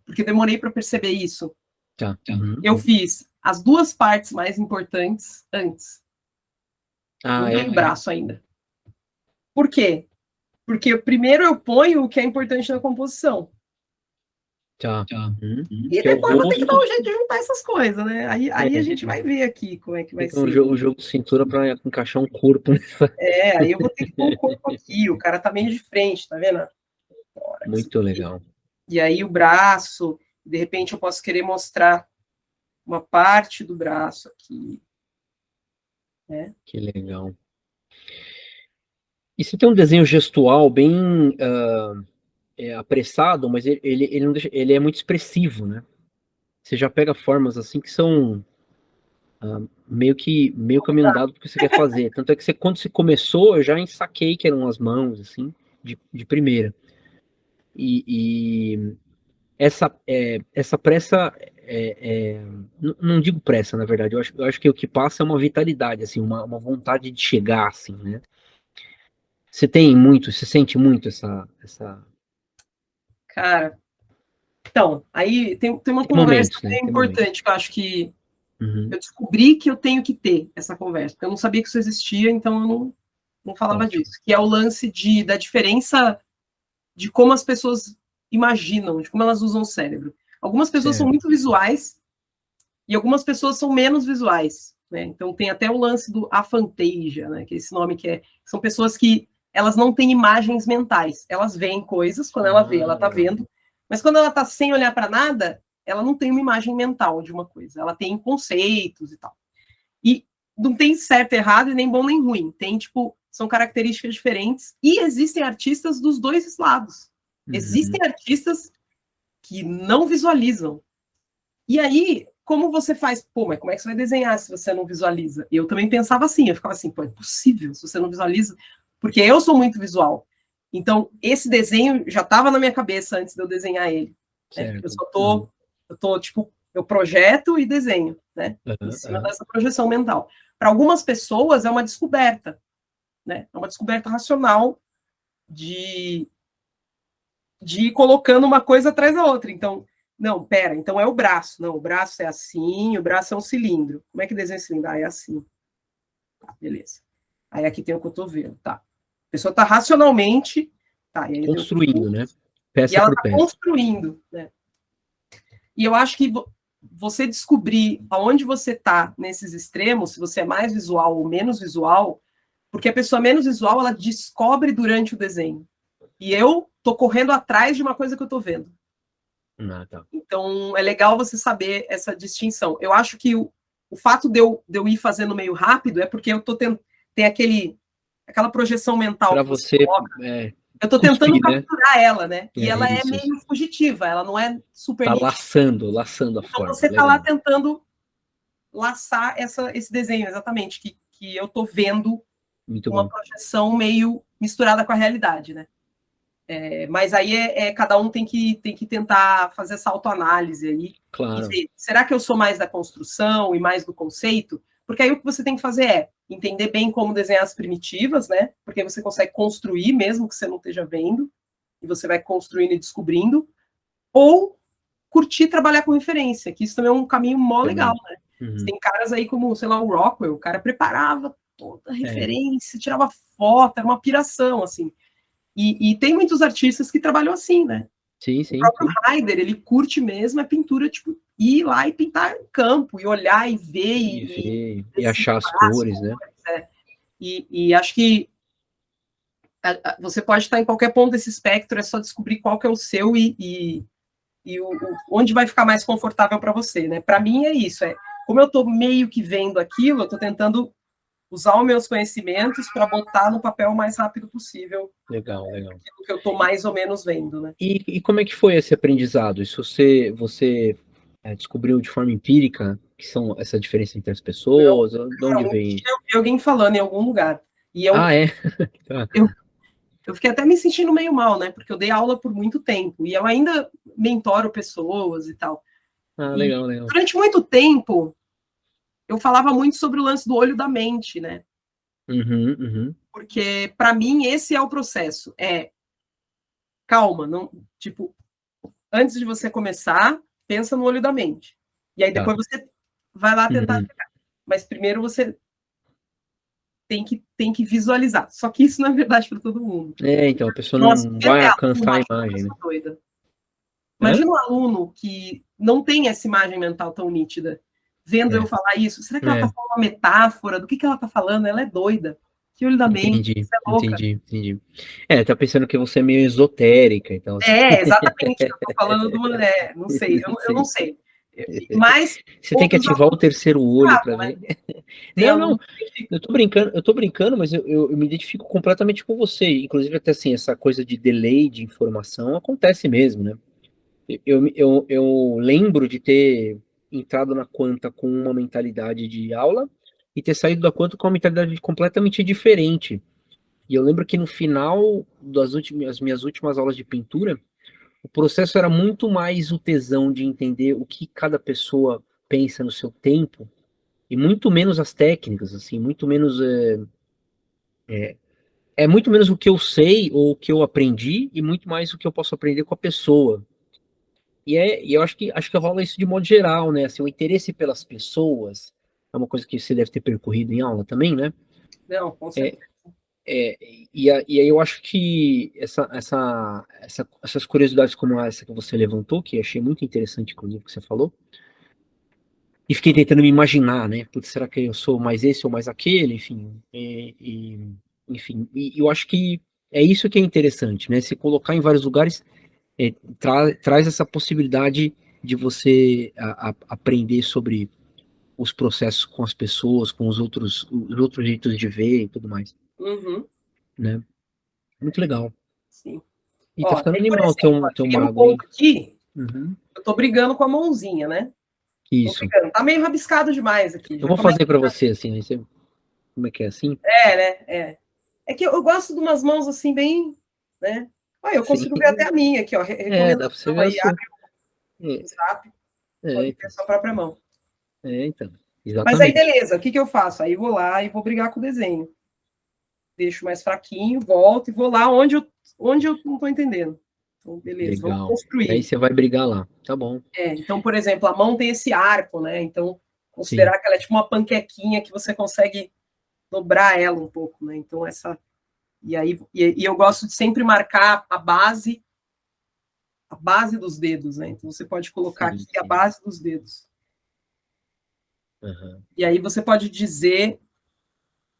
porque eu demorei para perceber isso. Eu fiz as 2 partes mais importantes antes. Não tem braço ainda. Por quê? Porque primeiro eu ponho o que é importante na composição. Tá. E depois eu vou ter que dar um jeito de juntar essas coisas, né? Aí a gente vai ver aqui como é que vai ser. O jogo de cintura para encaixar um corpo. Aí eu vou ter que pôr o corpo aqui, o cara tá meio de frente, tá vendo? Muito legal. E aí o braço, de repente eu posso querer mostrar uma parte do braço aqui. Né? Que legal. E você tem um desenho gestual bem apressado, mas ele, não deixa, ele é muito expressivo, né? Você já pega formas assim que são meio caminho andado do que você quer fazer. Tanto é que quando você começou, eu já ensaquei que eram as mãos, assim, de primeira. E essa pressa, não digo pressa, na verdade, eu acho que o que passa é uma vitalidade, assim, uma vontade de chegar, assim, né? Você sente muito essa... Cara, então, aí tem uma Tem conversa momentos, né? bem Tem momentos. importante que eu acho que Uhum. eu descobri que eu tenho que ter essa conversa, porque eu não sabia que isso existia, então eu não falava Ótimo. disso, que é o lance da diferença de como as pessoas imaginam, de como elas usam o cérebro. Algumas pessoas são muito visuais e algumas pessoas são menos visuais, né? Então tem até o lance do afantasia, né? Que é esse nome são pessoas que elas não têm imagens mentais, elas veem coisas, quando ela vê, ela está vendo, mas quando ela está sem olhar para nada, ela não tem uma imagem mental de uma coisa, ela tem conceitos e tal. E não tem certo, errado, e nem bom nem ruim. Tem, tipo, são características diferentes. E existem artistas dos dois lados. Existem artistas que não visualizam. E aí, como você faz? Pô, mas como é que você vai desenhar se você não visualiza? Eu também pensava assim, eu ficava assim, pô, é impossível se você não visualiza, porque eu sou muito visual. Então, esse desenho já estava na minha cabeça antes de eu desenhar ele. Né? Eu tô, tipo, eu projeto e desenho, né? Em cima dessa projeção mental. Para algumas pessoas é uma descoberta, né? É uma descoberta racional de ir colocando uma coisa atrás da outra. Então, não, pera, então é o braço. Não, o braço é assim, o braço é um cilindro. Como é que desenha o cilindro? Ah, é assim. Tá, beleza. Aí aqui tem o cotovelo, tá. A pessoa está racionalmente... Tá, e aí construindo, né? E Peça ela por está peça. construindo, né? E eu acho que você descobrir aonde você está nesses extremos, se você é mais visual ou menos visual, porque a pessoa menos visual, ela descobre durante o desenho. E eu tô correndo atrás de uma coisa que eu tô vendo. Tá. Então, é legal você saber essa distinção. Eu acho que o fato de eu ir fazendo meio rápido é porque eu tô tem aquela projeção mental Para que você você coloca. Eu tô tentando capturar ela, né? E ela é meio fugitiva, ela não é super tá nítida. laçando a Então, forma. você tá lá tentando laçar esse desenho, exatamente, que eu tô vendo Muito uma bom. projeção meio misturada com a realidade, né? Mas aí cada um tem que tentar fazer essa autoanálise aí Claro. e ver, será que eu sou mais da construção e mais do conceito? Porque aí o que você tem que fazer é entender bem como desenhar as primitivas, né? Porque você consegue construir mesmo que você não esteja vendo, e você vai construindo e descobrindo, ou curtir trabalhar com referência, que isso também é um caminho mó legal, né? Uhum. Tem caras aí como, sei lá, o Rockwell, o cara preparava toda a referência, tirava foto, era uma piração, assim. E tem muitos artistas que trabalham assim, né? Sim. O próprio Heider, ele curte mesmo a pintura, tipo, ir lá e pintar em campo, e olhar e ver, e achar as cores, né? E acho que você pode estar em qualquer ponto desse espectro, é só descobrir qual que é o seu e onde vai ficar mais confortável para você, né? Para mim é isso, como eu estou meio que vendo aquilo, eu estou tentando usar os meus conhecimentos para botar no papel o mais rápido possível. Legal. Aquilo que eu estou mais ou menos vendo, né? E como é que foi esse aprendizado? Isso você descobriu de forma empírica que são essa diferença entre as pessoas? De onde vem? Eu vi alguém falando em algum lugar. E eu fiquei até me sentindo meio mal, né? Porque eu dei aula por muito tempo e eu ainda mentoro pessoas e tal. Legal. Durante muito tempo, eu falava muito sobre o lance do olho da mente, né? Porque, para mim, esse é o processo. Calma, não, tipo, antes de você começar, pensa no olho da mente. E aí depois você vai lá tentar pegar. Mas primeiro você tem que visualizar. Só que isso não é verdade para todo mundo. Então, a pessoa Nossa, não vai alcançar a uma imagem, né? doida. Hã? Imagina um aluno que não tem essa imagem mental tão nítida, vendo eu falar isso. Será que ela está falando uma metáfora? Do que ela está falando? Ela é doida. Que olho da mente, Entendi, você é louca. entendi. Tá pensando que você é meio esotérica, então. Assim. Exatamente. Eu estou falando de uma. Não sei, eu não sei. Mas você tem que outros ativar o terceiro olho para né? ver. Não, eu tô brincando, mas eu me identifico completamente com você. Inclusive, até assim, essa coisa de delay de informação acontece mesmo, né? Eu lembro de ter entrado na Quanta com uma mentalidade de aula e ter saído da Quanta com uma mentalidade completamente diferente. E eu lembro que no final das minhas últimas aulas de pintura, o processo era muito mais o tesão de entender o que cada pessoa pensa no seu tempo e muito menos as técnicas, assim, muito menos muito menos o que eu sei ou o que eu aprendi e muito mais o que eu posso aprender com a pessoa. E eu acho que rola isso de modo geral, né? Assim, o interesse pelas pessoas é uma coisa que você deve ter percorrido em aula também, né? Não, com É, certeza. e aí eu acho que essas curiosidades como essa que você levantou, que achei muito interessante, inclusive, que você falou, e fiquei tentando me imaginar, né? Putz, será que eu sou mais esse ou mais aquele? Enfim, enfim, e eu acho que é isso que é interessante, né? Se colocar em vários lugares traz essa possibilidade de você aprender sobre os processos com as pessoas, com os outros jeitos de ver e tudo mais, Uhum, né? Muito legal. sim. E tá Ó, ficando aí, por animal exemplo, teu cheguei no mago aí. ponto aqui, Uhum. eu tô brigando com a mãozinha, né? Tô Isso. brigando. Tá meio rabiscado demais aqui. Eu Já vou começa. fazer pra você assim, aí você, como é que é assim? Né? É que eu gosto de umas mãos assim, bem. Né? Olha, eu Sim. consigo ver até a minha aqui, ó. Dá pra você Recomendação ver a aí, sua. abre É, o zap, pode ver então. a sua própria mão. Então. Mas aí, Exatamente. beleza, o que eu faço? Aí eu vou lá e vou brigar com o desenho. Deixo mais fraquinho, volto e vou lá onde eu não estou entendendo. Então, beleza, vamos Legal. E aí construir. você vai brigar lá. Tá bom. Então, por exemplo, a mão tem esse arco, né? Então, Sim. considerar que ela é tipo uma panquequinha que você consegue dobrar ela um pouco, né? Então, essa. E eu gosto de sempre marcar a base dos dedos, né? Então, você pode colocar Sim, aqui a sim. base dos dedos. Aham. E aí você pode dizer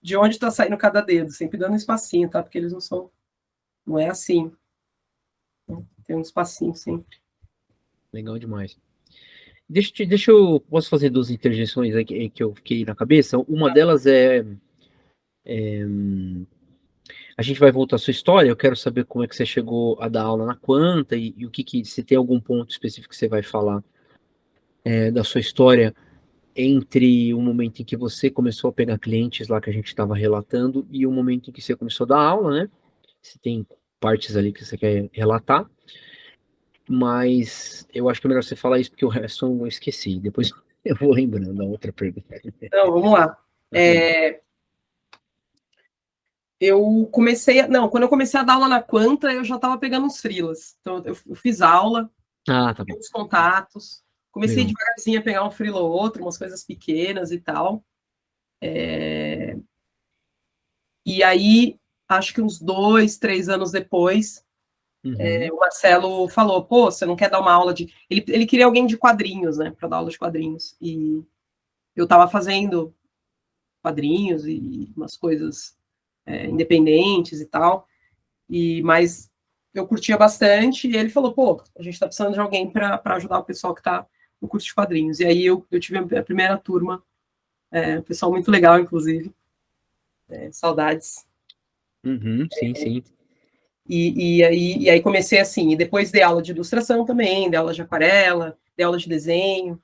de onde está saindo cada dedo, sempre dando um espacinho, tá? Porque eles não são. Não é assim. Tem um espacinho sempre. Legal demais. Deixa eu. Posso fazer duas interjeições aqui que eu fiquei na cabeça? Uma delas a gente vai voltar à sua história. Eu quero saber como é que você chegou a dar aula na Quanta e o se tem algum ponto específico que você vai falar da sua história entre o momento em que você começou a pegar clientes lá que a gente estava relatando e o momento em que você começou a dar aula, né? Se tem partes ali que você quer relatar, mas eu acho que é melhor você falar isso porque o resto eu esqueci. Depois eu vou lembrando da outra pergunta. Então, vamos lá. Eu comecei. Não, quando eu comecei a dar aula na Quanta, eu já estava pegando uns frilas. Então, eu fiz aula, Tá bom. uns contatos, comecei Legal. devagarzinho a pegar um frila ou outro, umas coisas pequenas e tal. E aí, acho que uns 2, 3 anos depois, Uhum. o Marcelo falou: pô, você não quer dar uma aula de. Ele queria alguém de quadrinhos, né, para dar aula de quadrinhos. E eu estava fazendo quadrinhos e umas coisas independentes e tal. Mas eu curtia bastante, e ele falou, pô, a gente está precisando de alguém para ajudar o pessoal que está no curso de quadrinhos. E aí eu tive a primeira turma, um pessoal muito legal, inclusive, saudades. Uhum, sim, sim. E aí comecei assim, e depois dei aula de ilustração também, dei aula de aquarela, dei aula de desenho,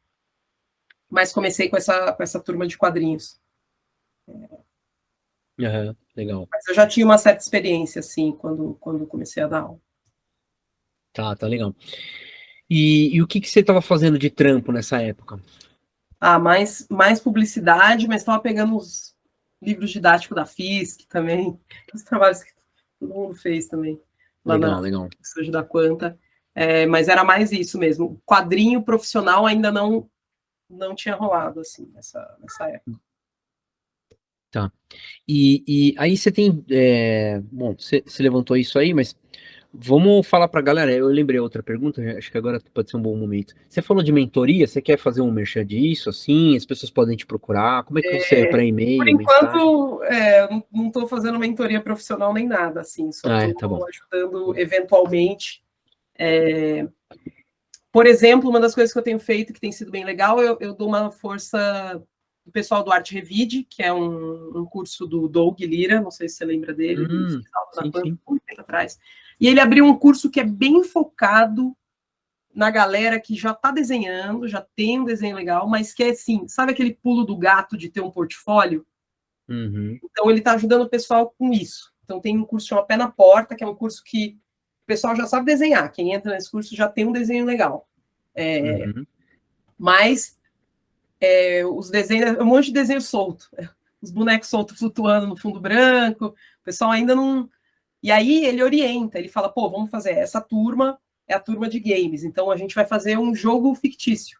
mas comecei com essa turma de quadrinhos. Aham, legal. Mas eu já tinha uma certa experiência, assim, quando comecei a dar aula. Tá legal. E o que você estava fazendo de trampo nessa época? Mais publicidade, mas estava pegando os livros didáticos da FISC também, os trabalhos que todo mundo fez também, lá na Legal. Estúdio da Quanta. Mas era mais isso mesmo. O quadrinho profissional ainda não tinha rolado, assim, nessa época. Tá. E aí você tem. Bom, você levantou isso aí, mas vamos falar pra galera. Eu lembrei outra pergunta, acho que agora pode ser um bom momento. Você falou de mentoria, você quer fazer um merchan disso, assim? As pessoas podem te procurar? Como é que você é para Por e-mail, mensagem? enquanto, não estou fazendo mentoria profissional nem nada, assim, só Ah, estou tá bom. ajudando eventualmente. Por exemplo, uma das coisas que eu tenho feito que tem sido bem legal, eu dou uma força do pessoal do Arte Revide, que é um curso do Doug Lira, não sei se você lembra dele, ele fez aula na Sim, Pampa sim. muito tempo atrás. E ele abriu um curso que é bem focado na galera que já está desenhando, já tem um desenho legal, mas que é assim, sabe aquele pulo do gato de ter um portfólio? Uhum. Então ele está ajudando o pessoal com isso. Então tem um curso chamado Pé na Porta, que é um curso que o pessoal já sabe desenhar. Quem entra nesse curso já tem um desenho legal. Uhum. Mas os desenhos, um monte de desenho solto. Os bonecos soltos flutuando no fundo branco. O pessoal ainda não. E aí ele orienta, ele fala, pô, vamos fazer essa turma, é a turma de games. Então a gente vai fazer um jogo fictício.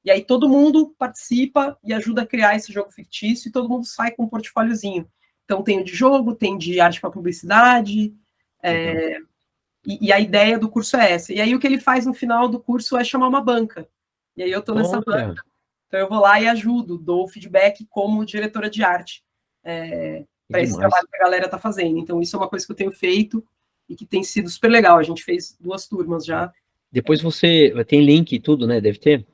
E aí todo mundo participa e ajuda a criar esse jogo fictício e todo mundo sai com um portfóliozinho. Então tem o de jogo, tem de arte para publicidade, e a ideia do curso é essa. E aí o que ele faz no final do curso é chamar uma banca. E aí eu estou nessa banca. Olha, Então eu vou lá e ajudo, dou feedback como diretora de arte que para esse trabalho demais. que a galera está fazendo. Então isso é uma coisa que eu tenho feito e que tem sido super legal. A gente fez 2 turmas já. Depois você tem link e tudo, né? Deve ter.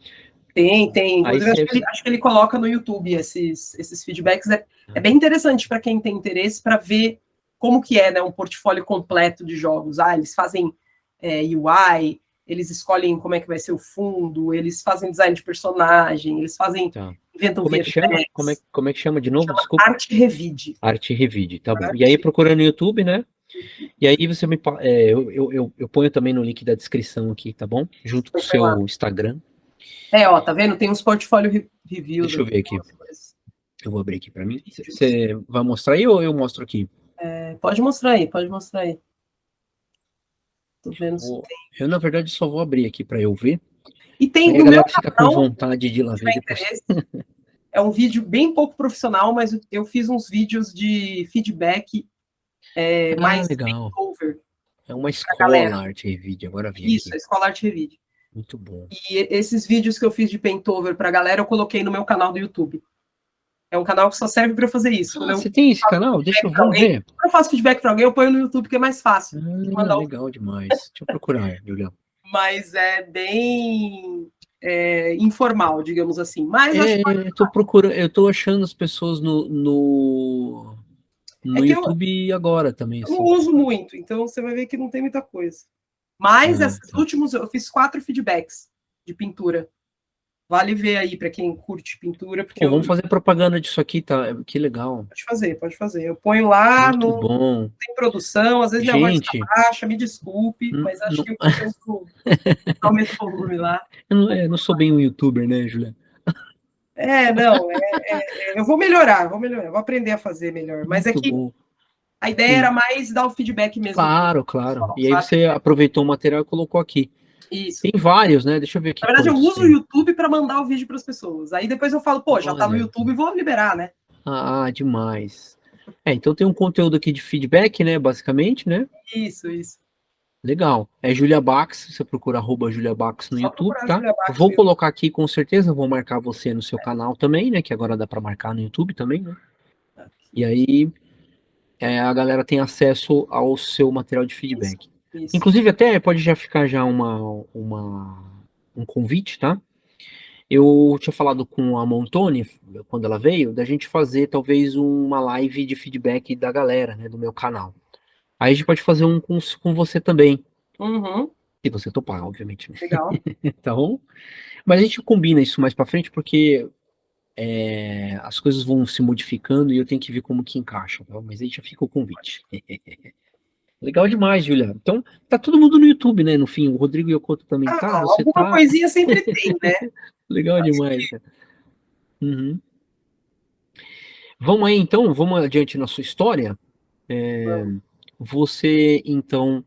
Tem. Aí Inclusive, você. acho que ele coloca no YouTube esses feedbacks. É bem interessante para quem tem interesse para ver como que é, né, um portfólio completo de jogos. Eles fazem UI, eles escolhem como é que vai ser o fundo, eles fazem design de personagem, eles fazem, Tá. inventam Como é que chama? VFX. Como é que chama de novo? Chama Desculpa. Arte Revide. Arte Revide, tá bom. E aí Arte. procurando no YouTube, né? E aí você eu ponho também no link da descrição aqui, tá bom? Junto com o seu Instagram. Ó, tá vendo? Tem uns portfólio reviews. Deixa eu ver aqui. Eu vou abrir aqui para mim. Você vai mostrar aí ou eu mostro aqui? Pode mostrar aí, pode mostrar aí. Tô vendo se tem. Eu, na verdade, só vou abrir aqui para eu ver. E tem Aí a no meu galera fica com canal, vontade de ir lá ver depois. é um vídeo bem pouco profissional, mas eu fiz uns vídeos de feedback Ah, mais legal. over É uma pra galera. escola Arte Revide, agora vi Isso, aqui. a Escola Arte Revide. Muito bom. E esses vídeos que eu fiz de paintover pra galera, eu coloquei no meu canal do YouTube. É um canal que só serve para fazer isso. Quando Ah, eu você tem esse faço canal? Deixa feedback eu, para vamos alguém, ver. quando eu faço feedback para alguém, eu ponho no YouTube, que é mais fácil de Ah, mandar. legal demais. Deixa eu procurar, Julião. Mas é bem informal, digamos assim. Mas acho Eu tô procurando, eu tô achando as pessoas no que eu YouTube agora também, não assim. uso muito, então você vai ver que não tem muita coisa. Mas Ah, esses tá. últimos, eu fiz 4 feedbacks de pintura. Vale ver aí para quem curte pintura, porque Pô, eu vamos fazer propaganda disso aqui, tá? Que legal. pode fazer, pode fazer. Eu ponho lá, Muito não bom. tem produção, às vezes minha voz está Gente, baixa, me desculpe, mas acho que eu tento aumentar o volume lá. eu não sou bem um youtuber, né, Julião? Não, eu vou melhorar, vou aprender a fazer melhor. Mas é Muito que bom. a ideia era Sim, mais dar o feedback mesmo pro claro, claro. pessoal, E aí sabe? você aproveitou o material e colocou aqui. Isso. Tem vários, né? Deixa eu ver aqui Na verdade, eu quantos uso o tem. YouTube para mandar o vídeo para as pessoas. Aí depois eu falo, pô, já tá no Olha YouTube, aqui. vou liberar, né? Demais. Então tem um conteúdo aqui de feedback, né? Basicamente, né? Isso. Legal. É Julia Bax, você procura Julia Bax no Só YouTube, procurar a tá? Julia Bax Vou no YouTube. colocar aqui com certeza, vou marcar você no seu canal também, né? Que agora dá para marcar no YouTube também, né? E aí a galera tem acesso ao seu material de feedback. Isso. Inclusive, até pode já ficar já um convite, tá? Eu tinha falado com a Montone, quando ela veio, da gente fazer talvez uma live de feedback da galera, né, do meu canal. Aí a gente pode fazer um com você também, Uhum, se você topar, obviamente, né? legal. Tá bom? Mas a gente combina isso mais pra frente, porque as coisas vão se modificando e eu tenho que ver como que encaixa, tá? Mas aí já fica o convite. Legal demais, Julia. Então, tá todo mundo no YouTube, né? No fim, o Rodrigo Yokoto também tá, você Alguma tá. coisinha sempre tem, né? Legal demais, cara. Uhum. Vamos aí, então, vamos adiante na sua história. Você, então,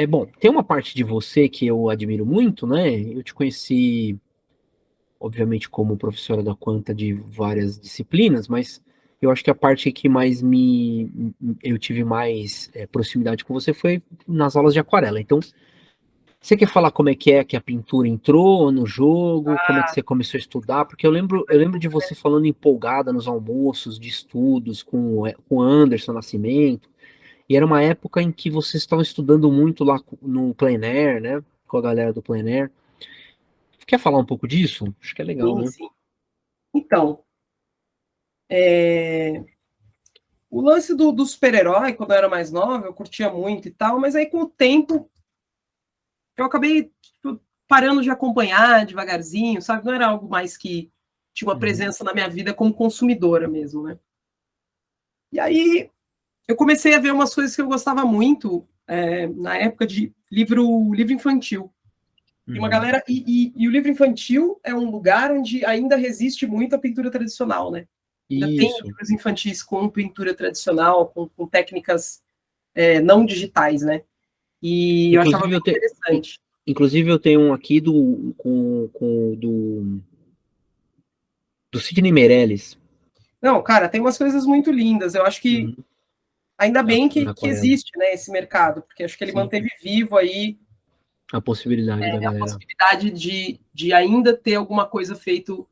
bom, tem uma parte de você que eu admiro muito, né? Eu te conheci, obviamente, como professora da Quanta de várias disciplinas, mas eu acho que a parte que mais eu tive mais proximidade com você foi nas aulas de aquarela. Então, você quer falar como é que a pintura entrou no jogo, como é que você começou a estudar? Porque eu lembro de você falando empolgada nos almoços de estudos com Anderson Nascimento, e era uma época em que vocês estavam estudando muito lá no plein air, né? Com a galera do plein air. Quer falar um pouco disso? Acho que é legal, Sim, né? sim. Então, é, o lance do super-herói, quando eu era mais nova, eu curtia muito e tal, mas aí com o tempo eu acabei tipo, parando de acompanhar devagarzinho, sabe? Não era algo mais que tinha uma Uhum. presença na minha vida como consumidora mesmo, né? E aí eu comecei a ver umas coisas que eu gostava muito na época de livro infantil. E uma Uhum. galera. E o livro infantil é um lugar onde ainda resiste muito a pintura tradicional, né? Ainda tem Isso. livros infantis com pintura tradicional, com técnicas não digitais, né? E eu achava Inclusive bem eu, te, in- interessante. inclusive eu tenho um aqui do Sidney Meirelles. Não, cara, tem umas coisas muito lindas. Eu acho que Uhum. ainda bem Na que aquarela. existe, né, esse mercado, porque acho que ele Sim. manteve vivo aí A possibilidade da a galera. possibilidade de ainda ter alguma coisa feito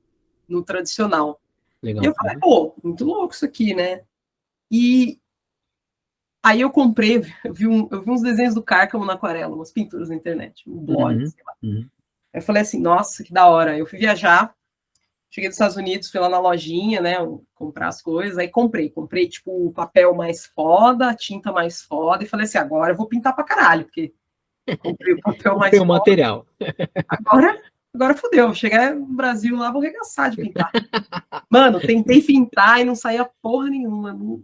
no tradicional. E eu Legal. falei, Uhum. pô, muito louco isso aqui, né? E aí eu comprei, eu vi uns desenhos do Cárcamo na aquarela, umas pinturas na internet, um blog, Uhum. sei lá. Uhum. Aí eu falei assim, nossa, que da hora. Eu fui viajar, cheguei dos Estados Unidos, fui lá na lojinha, né, comprar as coisas, aí comprei tipo o papel mais foda, a tinta mais foda, e falei assim, agora eu vou pintar pra caralho, porque comprei o papel Comprei mais o foda, material. agora, agora fodeu, chegar no Brasil lá, vou arregaçar de pintar. Mano, tentei pintar e não saía porra nenhuma, não,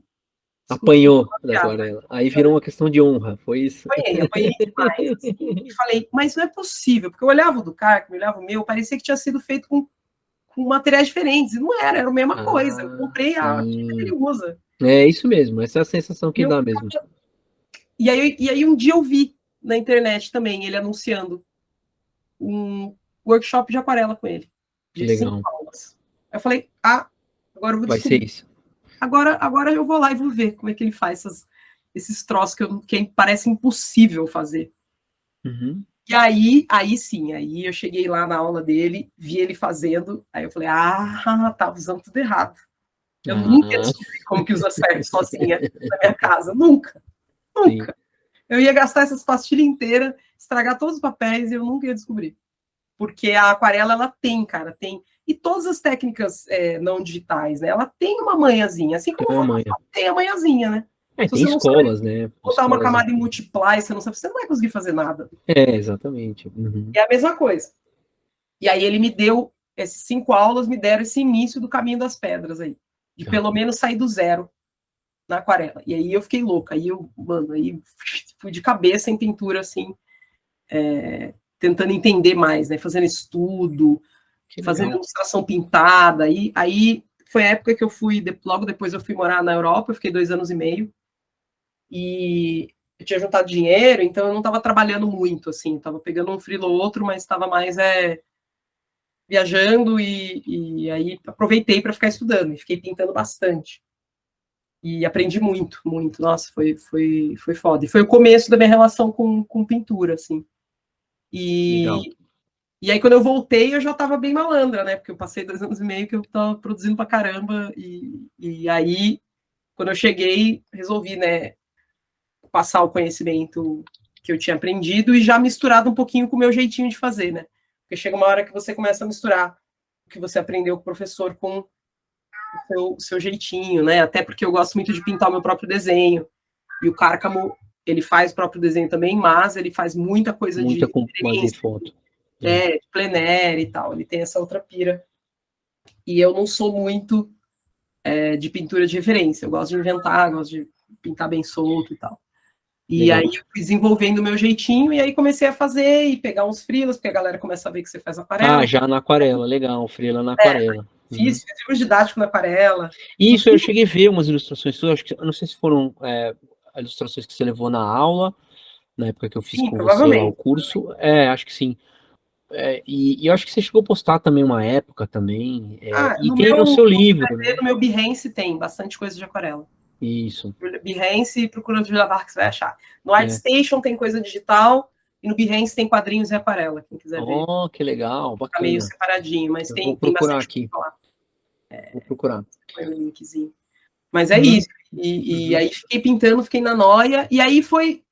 desculpa, Apanhou da piada, aquarela. Aí virou uma questão de honra. Foi isso? apanhei demais, assim, e falei, mas não é possível, porque eu olhava o do Carco, eu olhava o meu, parecia que tinha sido feito com materiais diferentes, e não era a mesma coisa, eu Ah, comprei a tinta que ele sim. usa. É isso mesmo. Essa é a sensação E, que eu, dá mesmo. e aí um dia eu vi na internet também ele anunciando um workshop de aquarela com ele, Que de 5 legal. aulas. Aí eu falei, agora eu vou Vai ser descobrir. isso. Agora eu vou lá e vou ver como é que ele faz esses troços que parece impossível fazer. Uhum. E aí sim, aí eu cheguei lá na aula dele, vi ele fazendo, aí eu falei, tava usando tudo errado. Eu nunca ia Ah, descobrir como que usa certo sozinha na minha casa, nunca, sim. nunca. Eu ia gastar essas pastilhas inteiras, estragar todos os papéis e eu nunca ia descobrir. Porque a aquarela, ela tem, cara, tem. E todas as técnicas não digitais, né? Ela tem uma manhãzinha, assim como Tem o uma manha. Photoshop tem a manhãzinha, né? É, Se tem você não sabe escolas, né? botar uma Escolas. camada em multiply, você não sabe, você não vai conseguir fazer nada. Exatamente. Uhum. É a mesma coisa. E aí ele me deu, essas 5 aulas me deram esse início do caminho das pedras aí. De Tá. pelo menos sair do zero na aquarela. E aí eu fiquei louca. Aí fui de cabeça em pintura, assim, tentando entender mais, né? Fazendo estudo, Que fazendo legal. ilustração pintada. Aí foi a época que eu fui, logo depois eu fui morar na Europa, eu fiquei 2 anos e meio. E eu tinha juntado dinheiro, então eu não estava trabalhando muito, assim, estava pegando um frilo ou outro, mas estava mais viajando e aí aproveitei para ficar estudando e fiquei pintando bastante. E aprendi muito, muito. Nossa, foi foda. E foi o começo da minha relação com pintura, assim. Legal. E aí, quando eu voltei, eu já estava bem malandra, né? Porque eu passei 2 anos e meio que eu estava produzindo pra caramba. E aí, quando eu cheguei, resolvi, né, passar o conhecimento que eu tinha aprendido e já misturado um pouquinho com o meu jeitinho de fazer, né? Porque chega uma hora que você começa a misturar o que você aprendeu com o professor com o seu jeitinho, né? Até porque eu gosto muito de pintar o meu próprio desenho. E o Cárcamo, ele faz o próprio desenho também, mas ele faz muita coisa Muita de com base em referência, foto. É. de plein air e tal. Ele tem essa outra pira. E eu não sou muito de pintura de referência. Eu gosto de inventar, gosto de pintar bem solto e tal. E aí Legal. eu fui desenvolvendo o meu jeitinho e aí comecei a fazer e pegar uns frilas, porque a galera começa a ver que você faz Ah, aquarela. já na aquarela. Legal. Freela na aquarela. Uhum. Fiz livro didático na aquarela. E isso eu Inclusive, cheguei a ver umas ilustrações suas. Acho que, eu não sei se foram ilustrações que você levou na aula, na época que eu fiz sim, com você lá o provavelmente. curso. Acho que sim. e eu acho que você chegou a postar também uma época também, e No tem no seu livro, né? no meu Behance tem bastante coisa de aquarela. Isso. Behance, procura Julia Vargas, você vai achar. No É. ArtStation tem coisa digital, e no Behance tem quadrinhos e aquarela, quem quiser ver. Oh, que legal, Tá meio bacana. separadinho, mas Eu vou tem procurar bastante aqui. coisa lá. Vou procurar. Põe o linkzinho. Mas é Uhum. isso. E Uhum. aí fiquei pintando, fiquei na noia, e aí foi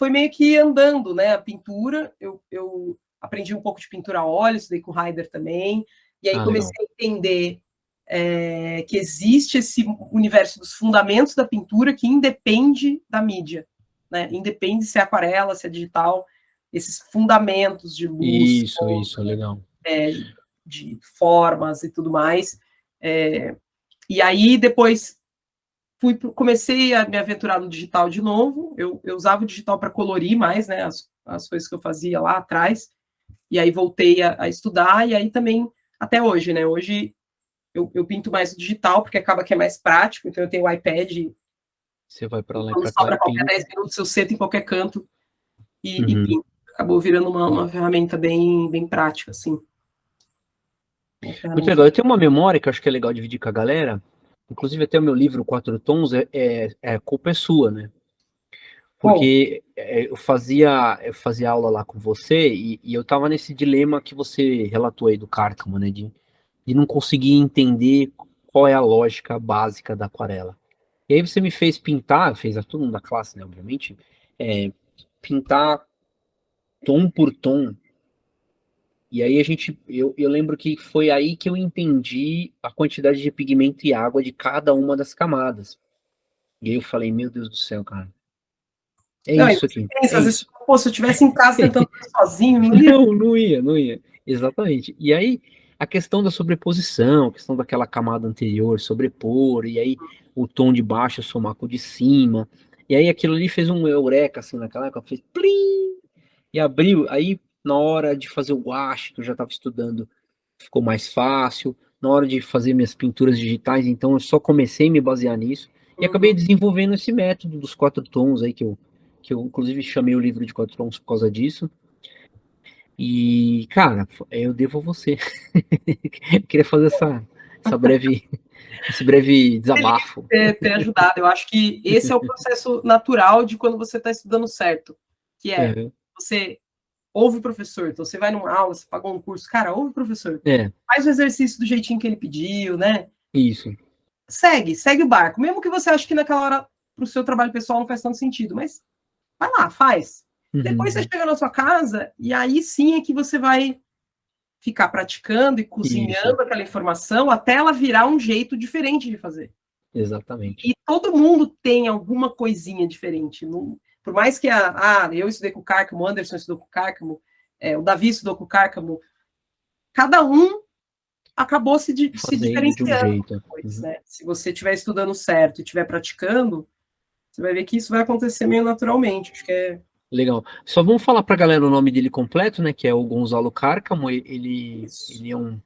meio que andando, né? A pintura. Eu aprendi um pouco de pintura a óleo, estudei com o Heider também, e aí Ah, legal. comecei a entender que existe esse universo dos fundamentos da pintura que independe da mídia, né? Independe se é aquarela, se é digital, esses fundamentos de luz, Isso, legal. de formas e tudo mais. E aí depois comecei a me aventurar no digital de novo. Eu usava o digital para colorir mais, né? As coisas que eu fazia lá atrás. E aí voltei a estudar, e aí também, até hoje, né? Hoje eu pinto mais o digital, porque acaba que é mais prático, então eu tenho o iPad, Você vai para lá e quando para cá e sobra qualquer pinta. 10 minutos, eu sento em qualquer canto e Uhum. pinto. Acabou virando uma ferramenta bem prática, assim. Uma Muito ferramenta. legal. Eu tenho uma memória que eu acho que é legal dividir com a galera. Inclusive, até o meu livro, Quatro Tons, a culpa é sua, né? Bom, Porque eu fazia aula lá com você e eu tava nesse dilema que você relatou aí do Cárcamo, né? De não conseguir entender qual é a lógica básica da aquarela. E aí você me fez pintar, fez a todo mundo da classe, né, obviamente, pintar tom por tom. E aí eu lembro que foi aí que eu entendi a quantidade de pigmento e água de cada uma das camadas. E aí eu falei, meu Deus do céu, cara, é não, e isso você aqui, pensa, é às vezes, isso. pô, se eu estivesse em casa tentando fazer sozinho, não ia. Não ia. Exatamente. E aí, a questão da sobreposição, a questão daquela camada anterior sobrepor, e aí o tom de baixo somar com o de cima. E aí aquilo ali fez um eureka, assim, naquela época, fez plim, e abriu. Aí, na hora de fazer o guache, que eu já estava estudando, ficou mais fácil. Na hora de fazer minhas pinturas digitais, então eu só comecei a me basear nisso. E acabei Uhum. desenvolvendo esse método dos quatro tons aí, que eu inclusive chamei o livro de quatro tons por causa disso. E, cara, eu devo a você. Eu queria fazer esse breve Feliz desabafo. de ter ajudado. Eu acho que esse é o processo natural de quando você está estudando certo, que é Uhum. você ouve o professor, então você vai numa aula, você pagou um curso, cara, ouve o professor, É, faz o exercício do jeitinho que ele pediu, né? isso. Segue o barco, mesmo que você ache que naquela hora para o seu trabalho pessoal não faz tanto sentido, mas vai lá, faz. Depois você Uhum. chega na sua casa e aí sim é que você vai ficar praticando e Isso, cozinhando aquela informação até ela virar um jeito diferente de fazer. exatamente. E todo mundo tem alguma coisinha diferente. Por mais que eu estudei com o Cárcamo, o Anderson estudou com o Cárcamo, o Davi estudou com o Cárcamo, cada um acabou se Fazendo de um diferenciando jeito. depois, Uhum. né? Se você estiver estudando certo e estiver praticando, você vai ver que isso vai acontecer meio naturalmente. Acho que é Legal. Só vamos falar pra galera o nome dele completo, né? Que é o Gonzalo Cárcamo. Ele isso. é um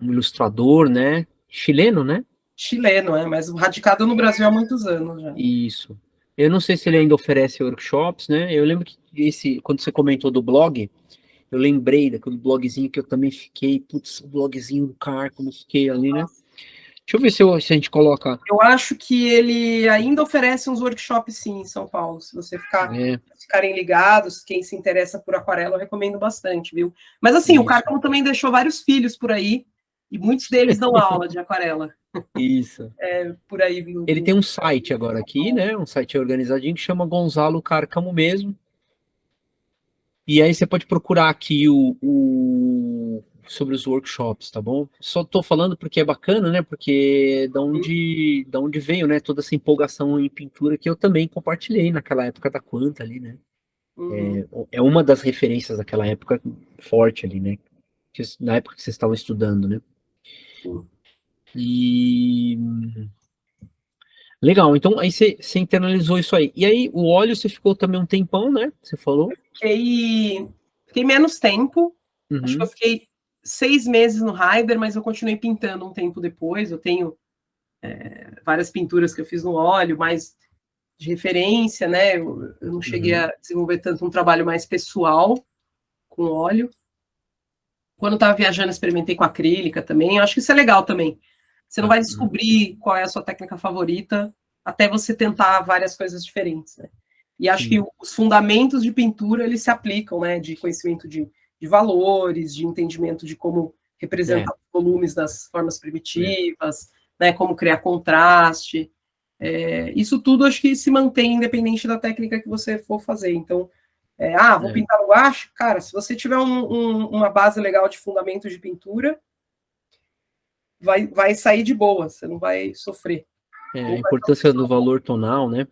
ilustrador, né? Chileno, né? Chileno, mas radicado no Brasil há muitos anos já. Isso. Eu não sei se ele ainda oferece workshops, né? Eu lembro que quando você comentou do blog, eu lembrei daquele blogzinho que eu também fiquei, putz, o blogzinho do Car, como eu fiquei ali, né? Deixa eu ver se a gente coloca. Eu acho que ele ainda oferece uns workshops, sim, em São Paulo. Se você É, ficarem ligados, quem se interessa por aquarela, eu recomendo bastante, viu? Mas assim, o isso, Cárcamo também deixou vários filhos por aí, e muitos deles dão aula de aquarela isso. por aí. Ele tem um site agora aqui, né? Um site organizadinho que chama Gonzalo Cárcamo mesmo. E aí você pode procurar aqui sobre os workshops, tá bom? Só tô falando porque é bacana, né? Porque da onde veio, né? Toda essa empolgação em pintura que eu também compartilhei naquela época da Quanta ali, né? Uhum. É uma das referências daquela época forte ali, né? Na época que vocês estavam estudando, né? E legal, então aí você internalizou isso aí. E aí o óleo você ficou também um tempão, né? Você falou? Fiquei menos tempo, acho que eu Uhum, fiquei 6 meses no Heider, mas eu continuei pintando um tempo depois. Eu tenho várias pinturas que eu fiz no óleo, mas de referência, né? Eu não cheguei uhum. a desenvolver tanto um trabalho mais pessoal com óleo. Quando eu estava viajando, experimentei com acrílica também. Eu acho que isso é legal também. Você não vai descobrir qual é a sua técnica favorita até você tentar várias coisas diferentes, né? E acho que os fundamentos de pintura, eles se aplicam, né? De conhecimento de valores, de entendimento de como representar os volumes das formas primitivas, né? Como criar contraste. Isso tudo acho que se mantém independente da técnica que você for fazer. Então, vou pintar no guache. Cara, se você tiver uma base legal de fundamentos de pintura, vai sair de boa, você não vai sofrer. A importância do valor tonal, né?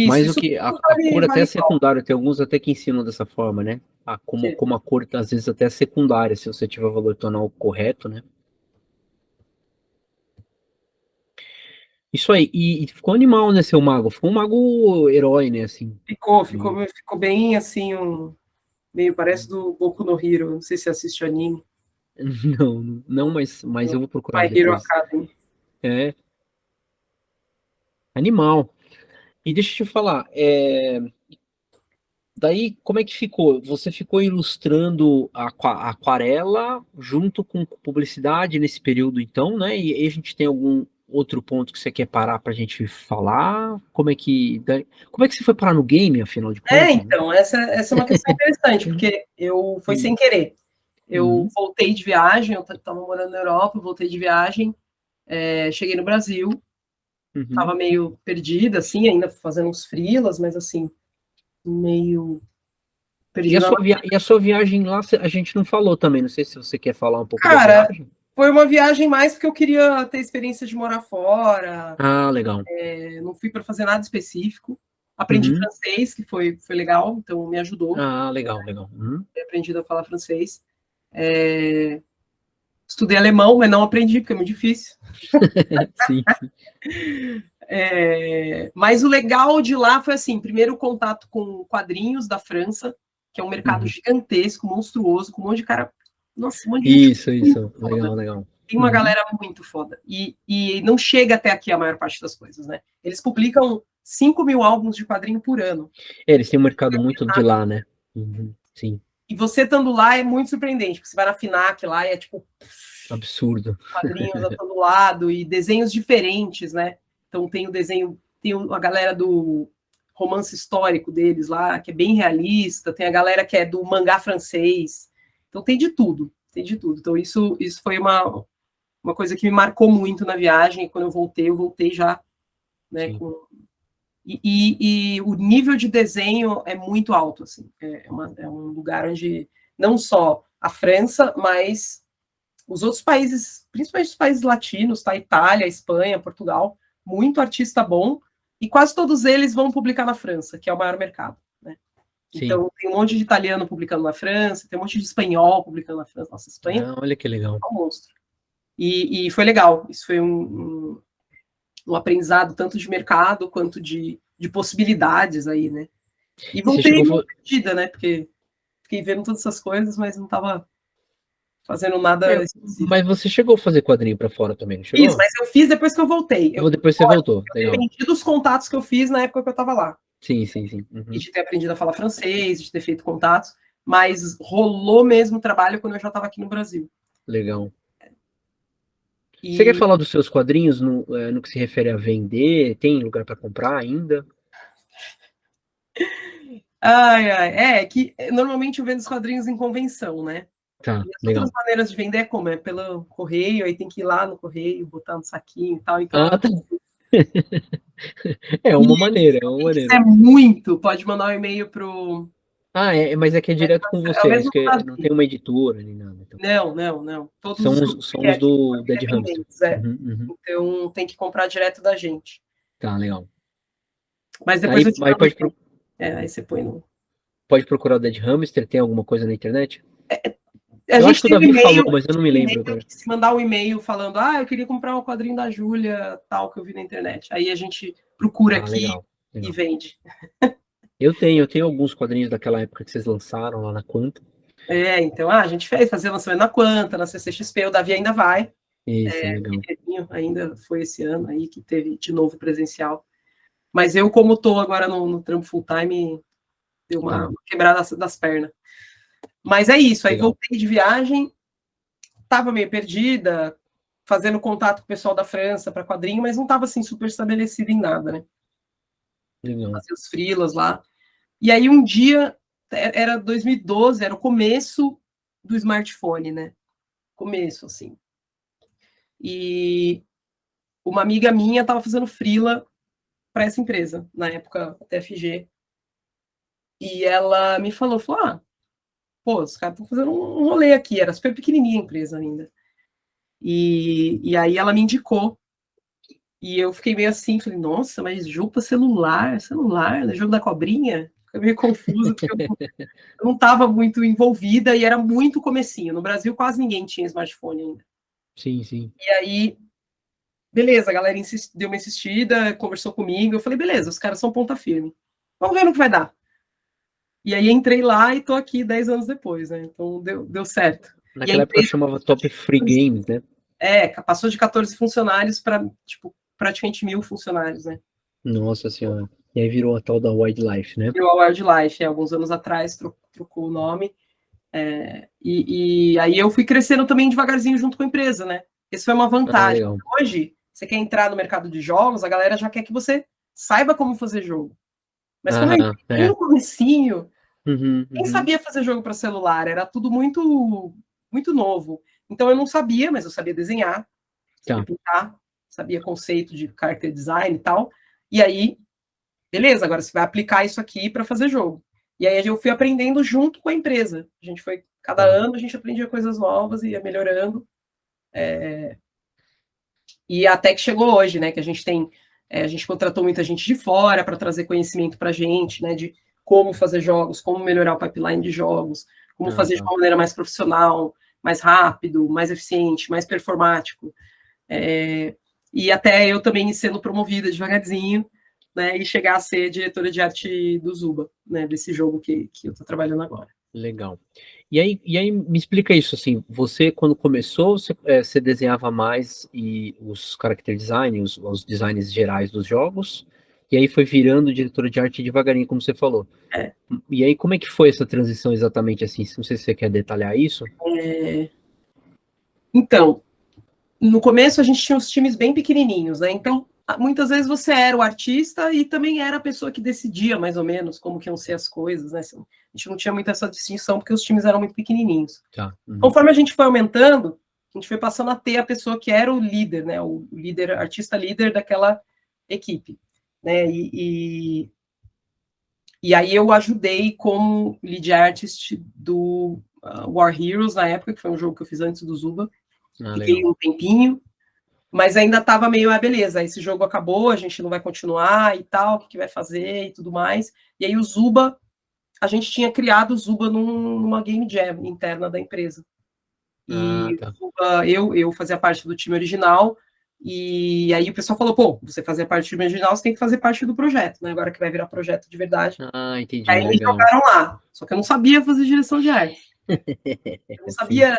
Mas o que a cor até é secundária, tem alguns até que ensinam dessa forma, né? Como a cor às vezes até é secundária, se você tiver o valor tonal correto, né? Isso aí, e ficou animal, né, seu mago? Ficou um mago herói, né, assim. Ficou bem, assim, meio parece do Boku no Hero, não sei se assiste o anime. Não, mas eu vou procurar My Hero depois. Academy. Animal. E deixa eu te falar, daí como é que ficou? Você ficou ilustrando a aquarela junto com publicidade nesse período, então, né? E aí a gente tem algum outro ponto que você quer parar para a gente falar? Como é que você foi parar no game, afinal de contas? Então, essa é uma questão interessante, porque foi sem querer. Eu voltei de viagem, eu estava morando na Europa, voltei de viagem, cheguei no Brasil, estava meio perdida, assim, ainda fazendo uns freelas, mas assim, meio perdida. E a sua viagem lá, a gente não falou também, não sei se você quer falar um pouco da viagem. Foi uma viagem mais porque eu queria ter experiência de morar fora. Ah, legal. Não fui para fazer nada específico. Aprendi francês, que foi legal, então me ajudou. Ah, legal. Ter aprendido a falar francês. Estudei alemão, mas não aprendi, porque é muito difícil. Sim. Mas o legal de lá foi assim, primeiro o contato com quadrinhos da França, que é um mercado gigantesco, monstruoso, com um monte de cara. Nossa, um monte de gente. Isso. Legal. Tem uma galera muito foda. E não chega até aqui a maior parte das coisas, né? Eles publicam 5.000 álbuns de quadrinho por ano. Eles têm um mercado muito de lá, né? Sim. E você estando lá é muito surpreendente, porque você vai na FINAC lá e é tipo... Absurdo. Quadrinhos a todo lado e desenhos diferentes, né? Então tem o desenho, tem a galera do romance histórico deles lá, que é bem realista, tem a galera que é do mangá francês. Então tem de tudo. Então isso foi uma coisa que me marcou muito na viagem. E quando eu voltei já, né? E o nível de desenho é muito alto, assim. É um lugar onde não só a França, mas os outros países, principalmente os países latinos, tá? Itália, Espanha, Portugal, muito artista bom, e quase todos eles vão publicar na França, que é o maior mercado, né? Então, tem um monte de italiano publicando na França, tem um monte de espanhol publicando na França. Nossa, Espanha. Olha que legal. É um monstro. E foi legal. Isso foi um aprendizado tanto de mercado quanto de possibilidades aí, né? E voltei perdida, né? Porque fiquei vendo todas essas coisas, mas não estava fazendo nada específico. Mas você chegou a fazer quadrinho para fora também, não chegou? Isso, mas eu fiz depois que eu voltei. Depois você voltou. Eu dependi dos contatos que eu fiz na época que eu estava lá. Sim. E de ter aprendido a falar francês, de ter feito contatos, mas rolou mesmo o trabalho quando eu já estava aqui no Brasil. Legal. Você quer falar dos seus quadrinhos no que se refere a vender? Tem lugar para comprar ainda? É que normalmente eu vendo os quadrinhos em convenção, né? Tá, e as outras maneiras de vender é pelo correio, aí tem que ir lá no correio, botar no saquinho e tal. Então, tá. É uma maneira. Se quiser muito, pode mandar um e-mail pro... mas é que é direto com você, não tem uma editora nem nada. Então. Não. Todos são os do Dead Hamster. Então tem que comprar direto da gente. Tá, legal. Mas depois aí você põe no... Pode procurar o Dead Hamster, tem alguma coisa na internet? Eu acho que o Davi falou, mas eu não me lembro. Se mandar um e-mail falando, eu queria comprar um quadrinho da Júlia, tal, que eu vi na internet. Aí a gente procura aqui legal. E vende. Eu tenho alguns quadrinhos daquela época que vocês lançaram lá na Quanta. Então, a gente fazer lançamento na Quanta, na CCXP, o Davi ainda vai. Isso, legal. Ainda foi esse ano aí que teve de novo presencial. Mas eu, como estou agora no trampo full time, deu uma quebrada das pernas. Mas é isso, aí voltei de viagem estava meio perdida, fazendo contato com o pessoal da França para quadrinho, mas não estava assim super estabelecida em nada, né? Legal. Fazia os freelas lá. E aí um dia, era 2012, era o começo do smartphone, né? Começo, assim. E uma amiga minha estava fazendo freela para essa empresa, na época, a TFG. E ela me falou, pô, os caras estão fazendo um rolê aqui, era super pequenininha a empresa ainda. E aí ela me indicou. E eu fiquei meio assim, falei, nossa, mas jogo para celular, né? Jogo da cobrinha? Fiquei meio confusa, porque eu não estava muito envolvida e era muito comecinho. No Brasil, quase ninguém tinha smartphone ainda. Sim, sim. E aí, beleza, a galera deu uma insistida, conversou comigo. Eu falei, beleza, os caras são ponta firme. Vamos ver no que vai dar. E aí entrei lá e tô aqui 10 anos depois, né? Então deu certo. E a Naquela época empresa chamava Top Free Games, né? passou de 14 funcionários para, tipo, praticamente 1.000 funcionários, né? Nossa senhora. E aí virou a tal da Wildlife, né? Virou a Wildlife, alguns anos atrás trocou o nome. E aí eu fui crescendo também devagarzinho junto com a empresa, né? Isso foi uma Ah, vantagem. legal. Hoje, você quer entrar no mercado de jogos, a galera já quer que você saiba como fazer jogo. Mas quando eu Ah, entrei é. no comecinho, Uhum, quem uhum. sabia fazer jogo para celular? Era tudo muito, muito novo. Então eu não sabia, mas eu sabia desenhar, sabia Tá. pintar, sabia conceito de character design e tal. E aí, beleza, agora você vai aplicar isso aqui para fazer jogo. E aí eu fui aprendendo junto com a empresa. A gente foi, cada Tá. ano a gente aprendia coisas novas e ia melhorando. E até que chegou hoje, né? Que a gente tem, a gente contratou muita gente de fora para trazer conhecimento para a gente, né? De como fazer jogos, como melhorar o pipeline de jogos, como Ah, fazer de tá. uma maneira mais profissional, mais rápido, mais eficiente, mais performático. E até eu também sendo promovida devagarzinho, né? E chegar a ser diretora de arte do Zuba, né? Desse jogo que eu estou trabalhando agora. Legal. E aí me explica isso, assim, você quando começou, você desenhava mais e os character design, os designs gerais dos jogos, e aí foi virando diretora de arte devagarinho, como você falou. É. E aí como é que foi essa transição exatamente assim? Não sei se você quer detalhar isso. Então, no começo a gente tinha os times bem pequenininhos, né? Então, muitas vezes você era o artista e também era a pessoa que decidia mais ou menos como que iam ser as coisas, né? Assim, a gente não tinha muito essa distinção porque os times eram muito pequenininhos. Tá. Uhum. Conforme a gente foi aumentando, a gente foi passando a ter a pessoa que era o líder, né? O líder, artista líder daquela equipe, né? E aí eu ajudei como lead artist do War Heroes na época, que foi um jogo que eu fiz antes do Zuba. Ah, Fiquei legal. um tempinho, mas ainda estava meio, beleza, esse jogo acabou, a gente não vai continuar e tal, o que vai fazer e tudo mais. E aí o Zuba, a gente tinha criado o Zuba numa game jam interna da empresa. Ah, E tá. o Zuba, eu fazia parte do time original, e aí o pessoal falou, pô, você fazia parte do time original, você tem que fazer parte do projeto, né? Agora que vai virar projeto de verdade. Ah, entendi, Aí me legal. jogaram lá, só que eu não sabia fazer direção de arte. Eu não Sim. sabia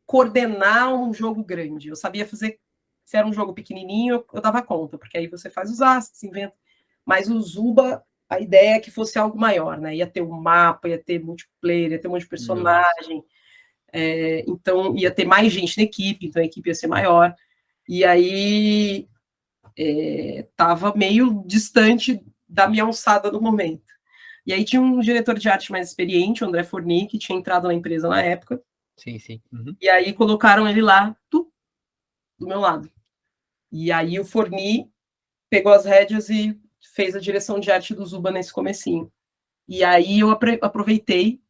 coordenar um jogo grande. Eu sabia fazer, se era um jogo pequenininho, eu dava conta, porque aí você faz os assets, inventa. Mas o Zuba, a ideia é que fosse algo maior, né? Ia ter um mapa, ia ter multiplayer, ia ter um monte de Nossa. personagem, então ia ter mais gente na equipe, então a equipe ia ser maior. E aí estava meio distante da minha alçada no momento. E aí tinha um diretor de arte mais experiente, o André Forni, que tinha entrado na empresa na época, Sim, sim. Uhum. e aí colocaram ele lá, do meu lado. E aí o Forni pegou as rédeas e fez a direção de arte do Zuba nesse comecinho. E aí eu aproveitei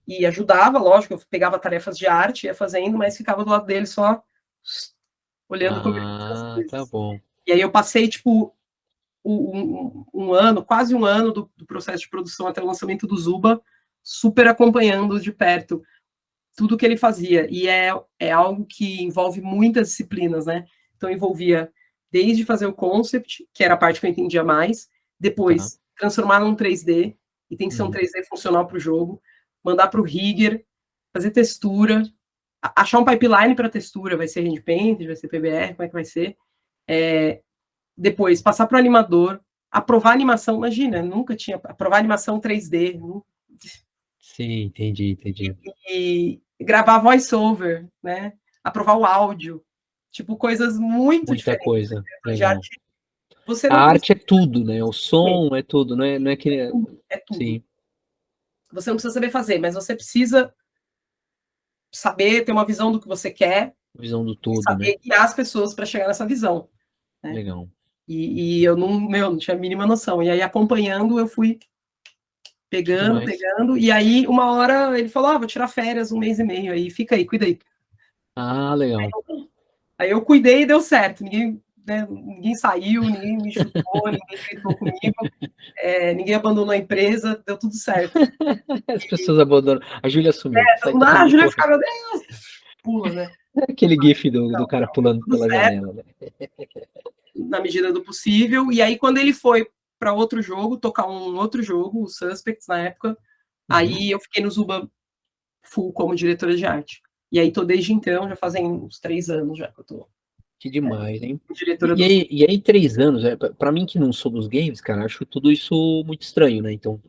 e ajudava, lógico, eu pegava tarefas de arte, ia fazendo, mas ficava do lado dele só olhando como ele fazia as Ah, tá coisas. bom. E aí eu passei, tipo, um ano, quase um ano do processo de produção até o lançamento do Zuba, super acompanhando de perto tudo que ele fazia. E é algo que envolve muitas disciplinas, né? Então envolvia desde fazer o concept, que era a parte que eu entendia mais, Tá. depois transformar num 3D, e tem que ser um Uhum. 3D funcional para o jogo, mandar para o rigger, fazer textura, achar um pipeline para textura, vai ser Handpaint, vai ser PBR, como é que vai ser? Depois passar para o animador, aprovar a animação, imagina, nunca tinha, aprovar a animação 3D, Sim, entendi, entendi. e gravar voice-over, né? aprovar o áudio. Tipo, coisas muito Muita diferentes. coisa. De Legal. arte, você A não precisa arte é tudo, né? O saber, som é tudo, não é que. é tudo. Sim, Você não precisa saber fazer, mas você precisa saber ter uma visão do que você quer visão do e todo, né? saber guiar as pessoas para chegar nessa visão, né? Legal. E eu não tinha a mínima noção. E aí, acompanhando, eu fui Que pegando, demais. pegando. E aí, uma hora, ele falou: vou tirar férias 1 mês e meio. Aí, fica aí, cuida aí. Ah, legal. Aí eu cuidei e deu certo. Ninguém, né, ninguém saiu, ninguém me chutou, ninguém gritou comigo, ninguém abandonou a empresa, deu tudo certo. As pessoas abandonam. A Júlia sumiu. Sai Então, todo a mundo Júlia correndo. ficava, meu Deus, pula, né? É aquele gif do Não, cara deu pulando tudo pela certo, janela, né? na medida do possível. E aí, quando ele foi para outro jogo, tocar um outro jogo, o Suspects, na época, Uhum. aí eu fiquei no Zuba full como diretora de arte. E aí tô desde então, já fazem uns 3 anos já que eu tô Que demais, hein? diretora E do Zuba. aí 3 anos, pra mim que não sou dos games, cara, acho tudo isso muito estranho, né? Então,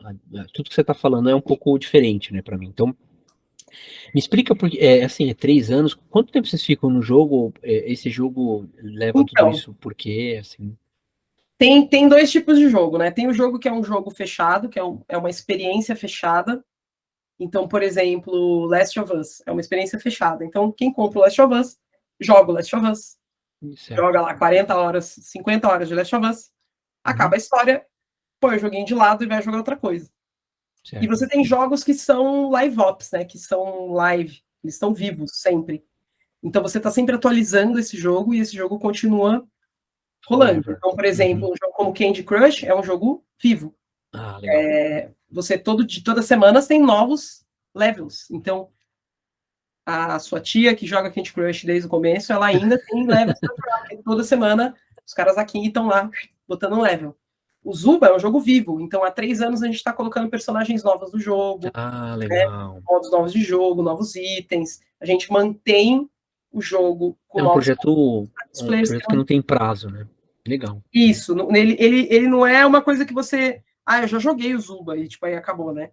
tudo que você tá falando é um pouco diferente, né, pra mim. Então, me explica porque, assim, 3 anos, quanto tempo vocês ficam no jogo? Esse jogo leva tudo Então, isso, por quê, assim? tem dois tipos de jogo, né? Tem o jogo que é um jogo fechado, que é uma experiência fechada. Então, por exemplo, Last of Us é uma experiência fechada. Então, quem compra o Last of Us, joga o Last of Us, Certo. joga lá 40 horas, 50 horas de Last of Us, Uhum. acaba a história, põe o joguinho de lado e vai jogar outra coisa. E Certo. você tem jogos que são live ops, né? Que são live, eles estão vivos sempre. Então você está sempre atualizando esse jogo e esse jogo continua rolando. Forever. Então, por Uhum. exemplo, um jogo como Candy Crush é um jogo vivo. Ah, legal. Você toda semana tem novos levels. Então, a sua tia que joga Candy Crush desde o começo, ela ainda tem levels para jogar, porque toda semana os caras aqui estão lá botando um level. O Zuba é um jogo vivo, então há 3 anos a gente está colocando personagens novos do jogo, Ah, né? legal. Modos novos de jogo, novos itens. A gente mantém o jogo com É um novos projeto, os players. que não tem prazo, né? Legal. Isso, ele não é uma coisa que você. Ah, eu já joguei o Zuba e tipo, aí acabou, né?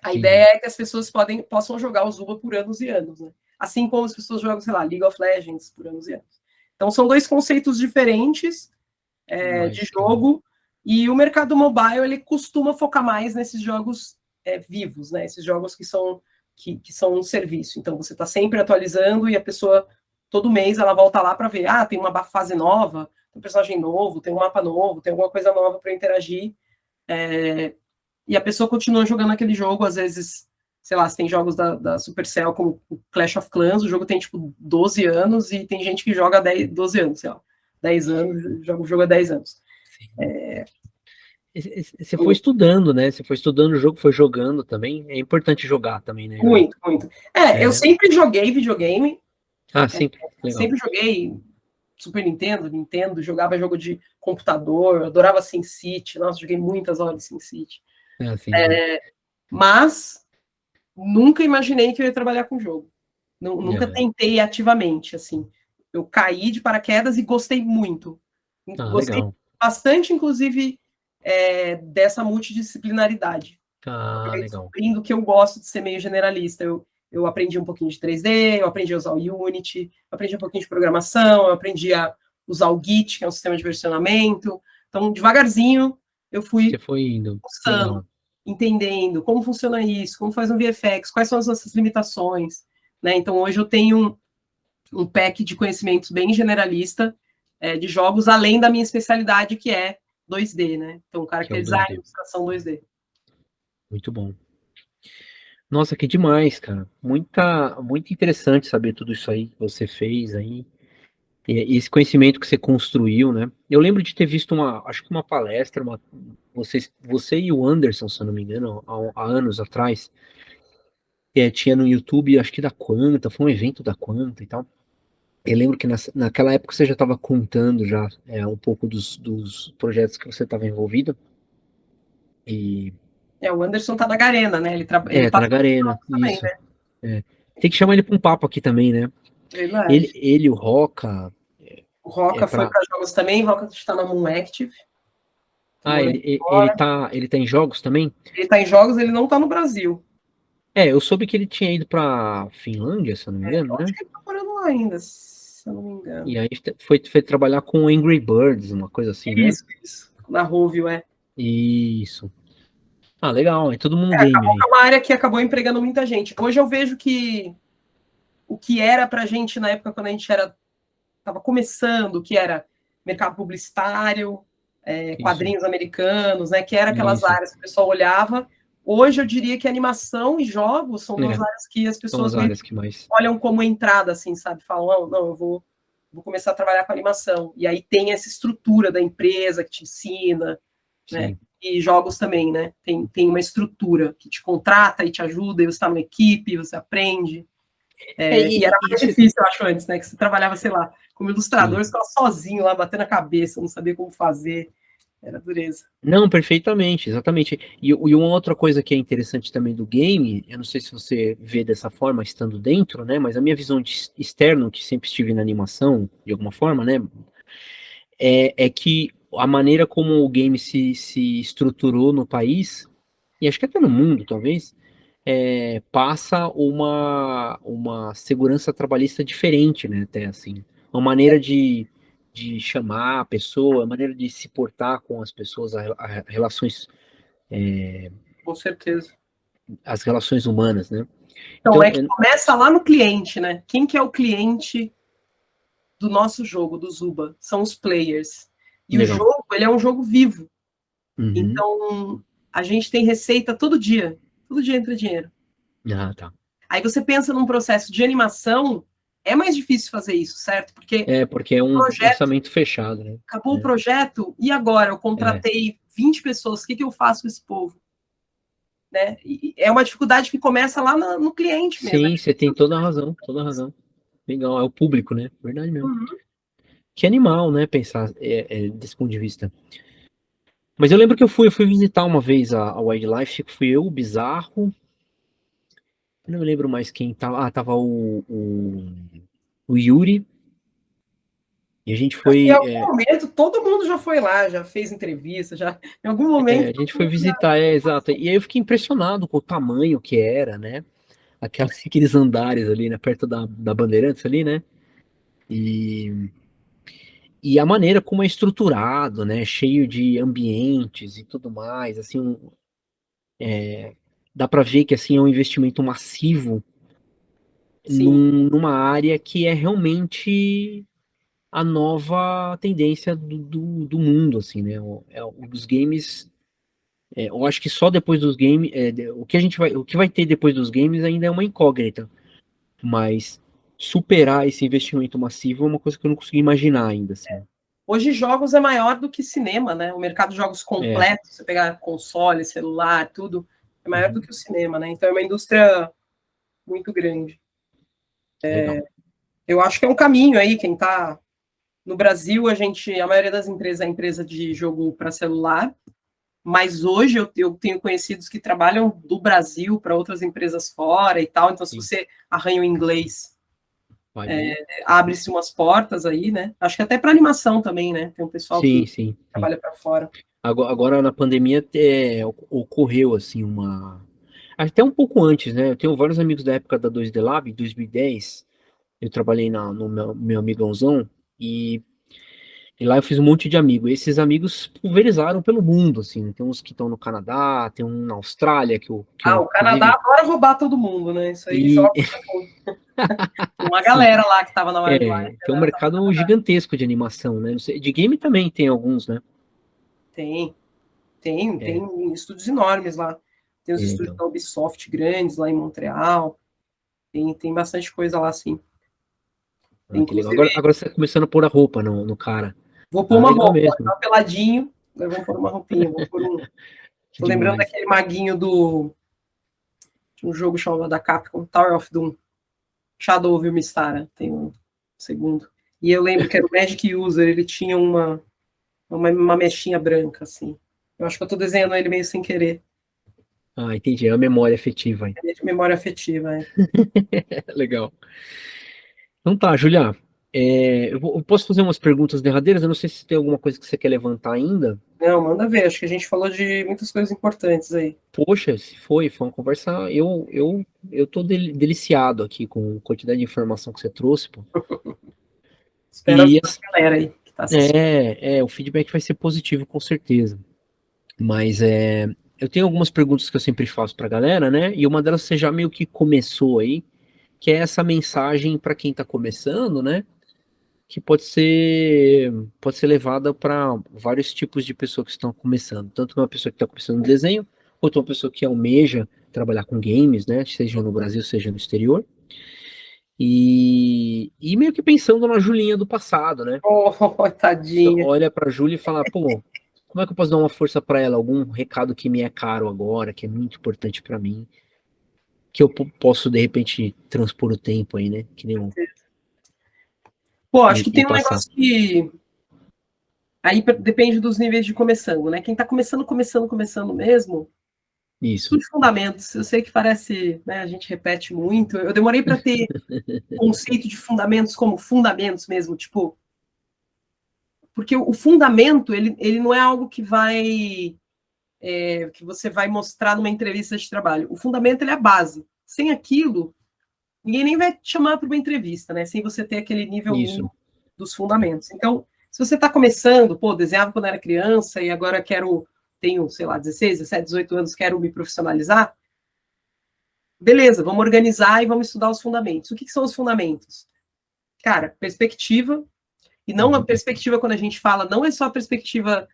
A ideia Entendi. é que as pessoas possam jogar o Zuba por anos e anos, né? Assim como as pessoas jogam, sei lá, League of Legends por anos e anos. Então são dois conceitos diferentes de Mas que jogo, e o mercado mobile ele costuma focar mais nesses jogos vivos, né? Esses jogos que são um serviço. Então você está sempre atualizando e a pessoa todo mês ela volta lá para ver, tem uma fase nova, tem um personagem novo, tem um mapa novo, tem alguma coisa nova para interagir. E a pessoa continua jogando aquele jogo, às vezes, sei lá, se tem jogos da Supercell como o Clash of Clans, o jogo tem tipo 12 anos e tem gente que joga 10, 12 anos, sei lá, 10 anos, joga o jogo há 10 anos. sim. Você foi estudando, né? Você foi estudando o jogo, foi jogando também. É importante jogar também, né, Júlia? Muito, muito. Eu É. sempre joguei videogame, Ah, sim. Legal. sempre joguei Super Nintendo, jogava jogo de computador, adorava SimCity, nossa, joguei muitas horas de SimCity. Ah, sim, sim. Mas nunca imaginei que eu ia trabalhar com jogo. Nunca É. tentei ativamente, assim. Eu caí de paraquedas e gostei muito. Ah, Gostei legal. bastante, inclusive, dessa multidisciplinaridade. Ah, Acabei legal. descobrindo que eu gosto de ser meio generalista. Eu aprendi um pouquinho de 3D, eu aprendi a usar o Unity, eu aprendi um pouquinho de programação, eu aprendi a usar o Git, que é um sistema de versionamento. Então, devagarzinho, eu Você fui foi indo. pulsando, Legal. entendendo como funciona isso, como faz um VFX, quais são as nossas limitações. Né? Então, hoje eu tenho um pack de conhecimentos bem generalista de jogos, além da minha especialidade, que é 2D. Né? Então, Que é o caracterizar a 2D. ilustração 2D. Muito bom. Nossa, que demais, cara. Muito interessante saber tudo isso aí que você fez aí. E esse conhecimento que você construiu, né? Eu lembro de ter visto acho que uma palestra, você e o Anderson, se eu não me engano, há anos atrás, tinha no YouTube, acho que da Quanta, foi um evento da Quanta e tal. Eu lembro que naquela época você já estava contando já um pouco dos projetos que você estava envolvido. E O Anderson tá na Garena, né? Ele tá Tragarena, também, isso. né? É. Tem que chamar ele para um papo aqui também, né? Verdade. O Roca, O é Roca foi para. para jogos também, o Roca está na Moon Active, tô Ah, morando ele fora. tá, ele tá em jogos também? Ele tá em jogos, ele não tá no Brasil. Eu soube que ele tinha ido pra Finlândia, se eu não me engano, Onde né? que ele tá ainda, se eu não me engano. E aí foi trabalhar com Angry Birds, uma coisa assim, né? Isso. Na Rovio, é. Isso. Ah, legal, é todo mundo game Acabou aí. que é uma área que acabou empregando muita gente. Hoje eu vejo que o que era pra gente na época, quando a gente estava começando, que era mercado publicitário, Isso, quadrinhos americanos, né, que era aquelas isso. áreas que o pessoal olhava. Hoje eu diria que animação e jogos são duas É, áreas que as são pessoas as meio áreas que que mais. olham como entrada, assim, sabe? Falam, não, eu vou começar a trabalhar com animação. E aí tem essa estrutura da empresa que te ensina, né? Sim. E jogos também, né? Tem uma estrutura que te contrata e te ajuda, e você está numa equipe, você aprende. E era mais difícil, eu acho, antes, né? Que você trabalhava, sei lá, como ilustrador, Sim. você ficava sozinho lá, batendo a cabeça, não sabia como fazer. Era dureza. Não, perfeitamente, exatamente. E uma outra coisa que é interessante também do game, eu não sei se você vê dessa forma, estando dentro, né? Mas a minha visão de externo, que sempre estive na animação, de alguma forma, né? É que a maneira como o game se estruturou no país, e acho que até no mundo, talvez, passa uma segurança trabalhista diferente, né? Até assim. Uma maneira de chamar a pessoa, a maneira de se portar com as pessoas, relações, Com certeza. as relações humanas, né? Então, Então, é que começa lá no cliente, né? Quem que é o cliente do nosso jogo, do Zuba? São os players. E o legal. jogo, ele é um jogo vivo. Uhum. Então, a gente tem receita todo dia. Todo dia entra dinheiro. Ah, tá. Aí você pensa num processo de animação, é mais difícil fazer isso, certo? Porque É, porque é o um projeto, orçamento fechado, né? acabou o projeto, e agora? Eu É, contratei 20 pessoas, o que eu faço com esse povo? Né? E é uma dificuldade que começa lá no cliente mesmo. sim, você tem toda a razão, toda a razão. Legal, é o público, né? Verdade mesmo. Uhum. Que animal, né? Pensar desse ponto de vista. Mas eu lembro que eu fui visitar uma vez a Wildlife, fui eu, o Bizarro, eu não me lembro mais quem tava. Ah, tava o Yuri, e a gente Em foi. algum momento, todo mundo já foi lá, já fez entrevista, já. Em algum momento, A todo gente foi mundo já. visitar, exato. E aí eu fiquei impressionado com o tamanho que era, né? Aqueles andares ali, né? Perto da Bandeirantes ali, né? E, e a maneira como é estruturado, né? Cheio de ambientes e tudo mais, assim, dá para ver que assim é um investimento massivo Sim. numa área que é realmente a nova tendência do mundo, assim, né? Os games, eu acho que só depois dos games, o que vai ter depois dos games ainda é uma incógnita, mas superar esse investimento massivo é uma coisa que eu não consigo imaginar ainda, assim. Hoje, jogos é maior do que cinema, né? O mercado de jogos É, completo, você pegar console, celular, tudo, é maior do uhum, que o cinema, né? Então é uma indústria muito grande. legal. Eu acho que é um caminho aí, quem está no Brasil, a maioria das empresas é empresa de jogo para celular, mas hoje eu tenho conhecidos que trabalham do Brasil para outras empresas fora e tal, então se Sim, você arranha o inglês, vai bem. abre-se umas portas aí, né? Acho que até para animação também, né? Tem um pessoal Sim, que sim, sim. trabalha para fora. Agora na pandemia ocorreu assim uma. Até um pouco antes, né? Eu tenho vários amigos da época da 2D Lab, em 2010. Eu trabalhei no meu amigãozão e lá eu fiz um monte de amigos. Esses amigos pulverizaram pelo mundo, assim. Tem uns que estão no Canadá, tem um na Austrália, que Ah, eu, o Canadá inclusive. adora roubar todo mundo, né? Isso aí E, joga. Tem uma sim, galera lá que estava na Wildlife, a tem um galera tava... mercado gigantesco de animação, né? Não sei, de game também tem alguns, né? Tem, tem É, estúdios enormes lá. Tem os estúdios então. da Ubisoft grandes lá em Montreal. Tem bastante coisa lá, sim. Ah, que legal. Inclusive, Agora você tá começando a pôr a roupa no cara. vou pôr Ah, uma legal roupa, mesmo. tá peladinho, mas vamos pôr uma roupinha, vou pôr um. Que Tô lembrando demais. daquele maguinho de um jogo chamado da Capcom, Tower of Doom. Shadow of Mistara, tem um segundo. E eu lembro que era o Magic User, ele tinha uma mechinha branca, assim. Eu acho que eu tô desenhando ele meio sem querer. Ah, entendi. É a memória afetiva, hein? É de memória afetiva, é. Legal. Então tá, Julia. Eu posso fazer umas perguntas derradeiras? Eu não sei se tem alguma coisa que você quer levantar ainda. Não, manda ver. Acho que a gente falou de muitas coisas importantes aí. Poxa, se foi uma conversa. Eu tô deliciado aqui com a quantidade de informação que você trouxe, pô. Espero E ajudar a galera aí que está assistindo. o feedback vai ser positivo, com certeza. Mas eu tenho algumas perguntas que eu sempre faço pra galera, né? E uma delas você já meio que começou aí, que é essa mensagem para quem tá começando, né? Que pode ser levada para vários tipos de pessoas que estão começando, tanto uma pessoa que está começando no desenho, quanto uma pessoa que almeja trabalhar com games, né? Seja no Brasil, seja no exterior. E meio que pensando na Julinha do passado, né? Oh, Você tadinha. olha para a Júlia e fala, pô, como é que eu posso dar uma força para ela? Algum recado que me é caro agora, que é muito importante para mim, que eu posso de repente transpor o tempo aí, né? Que nem Pô, acho que e tem um passar. negócio que aí depende dos níveis de começando, né? Quem está começando mesmo, Isso. estude fundamentos. Eu sei que parece, né, a gente repete muito. Eu demorei para ter conceito de fundamentos como fundamentos mesmo, tipo, porque o fundamento ele não é algo que que você vai mostrar numa entrevista de trabalho. O fundamento ele é a base. Sem aquilo, ninguém nem vai te chamar para uma entrevista, né? Sem você ter aquele nível Isso. mínimo dos fundamentos. Então, se você está começando, pô, desenhava quando era criança e agora tenho, sei lá, 16, 17, 18 anos, quero me profissionalizar, beleza, vamos organizar e vamos estudar os fundamentos. O que são os fundamentos? Cara, perspectiva, e não a Uhum. perspectiva quando a gente fala, não é só a perspectiva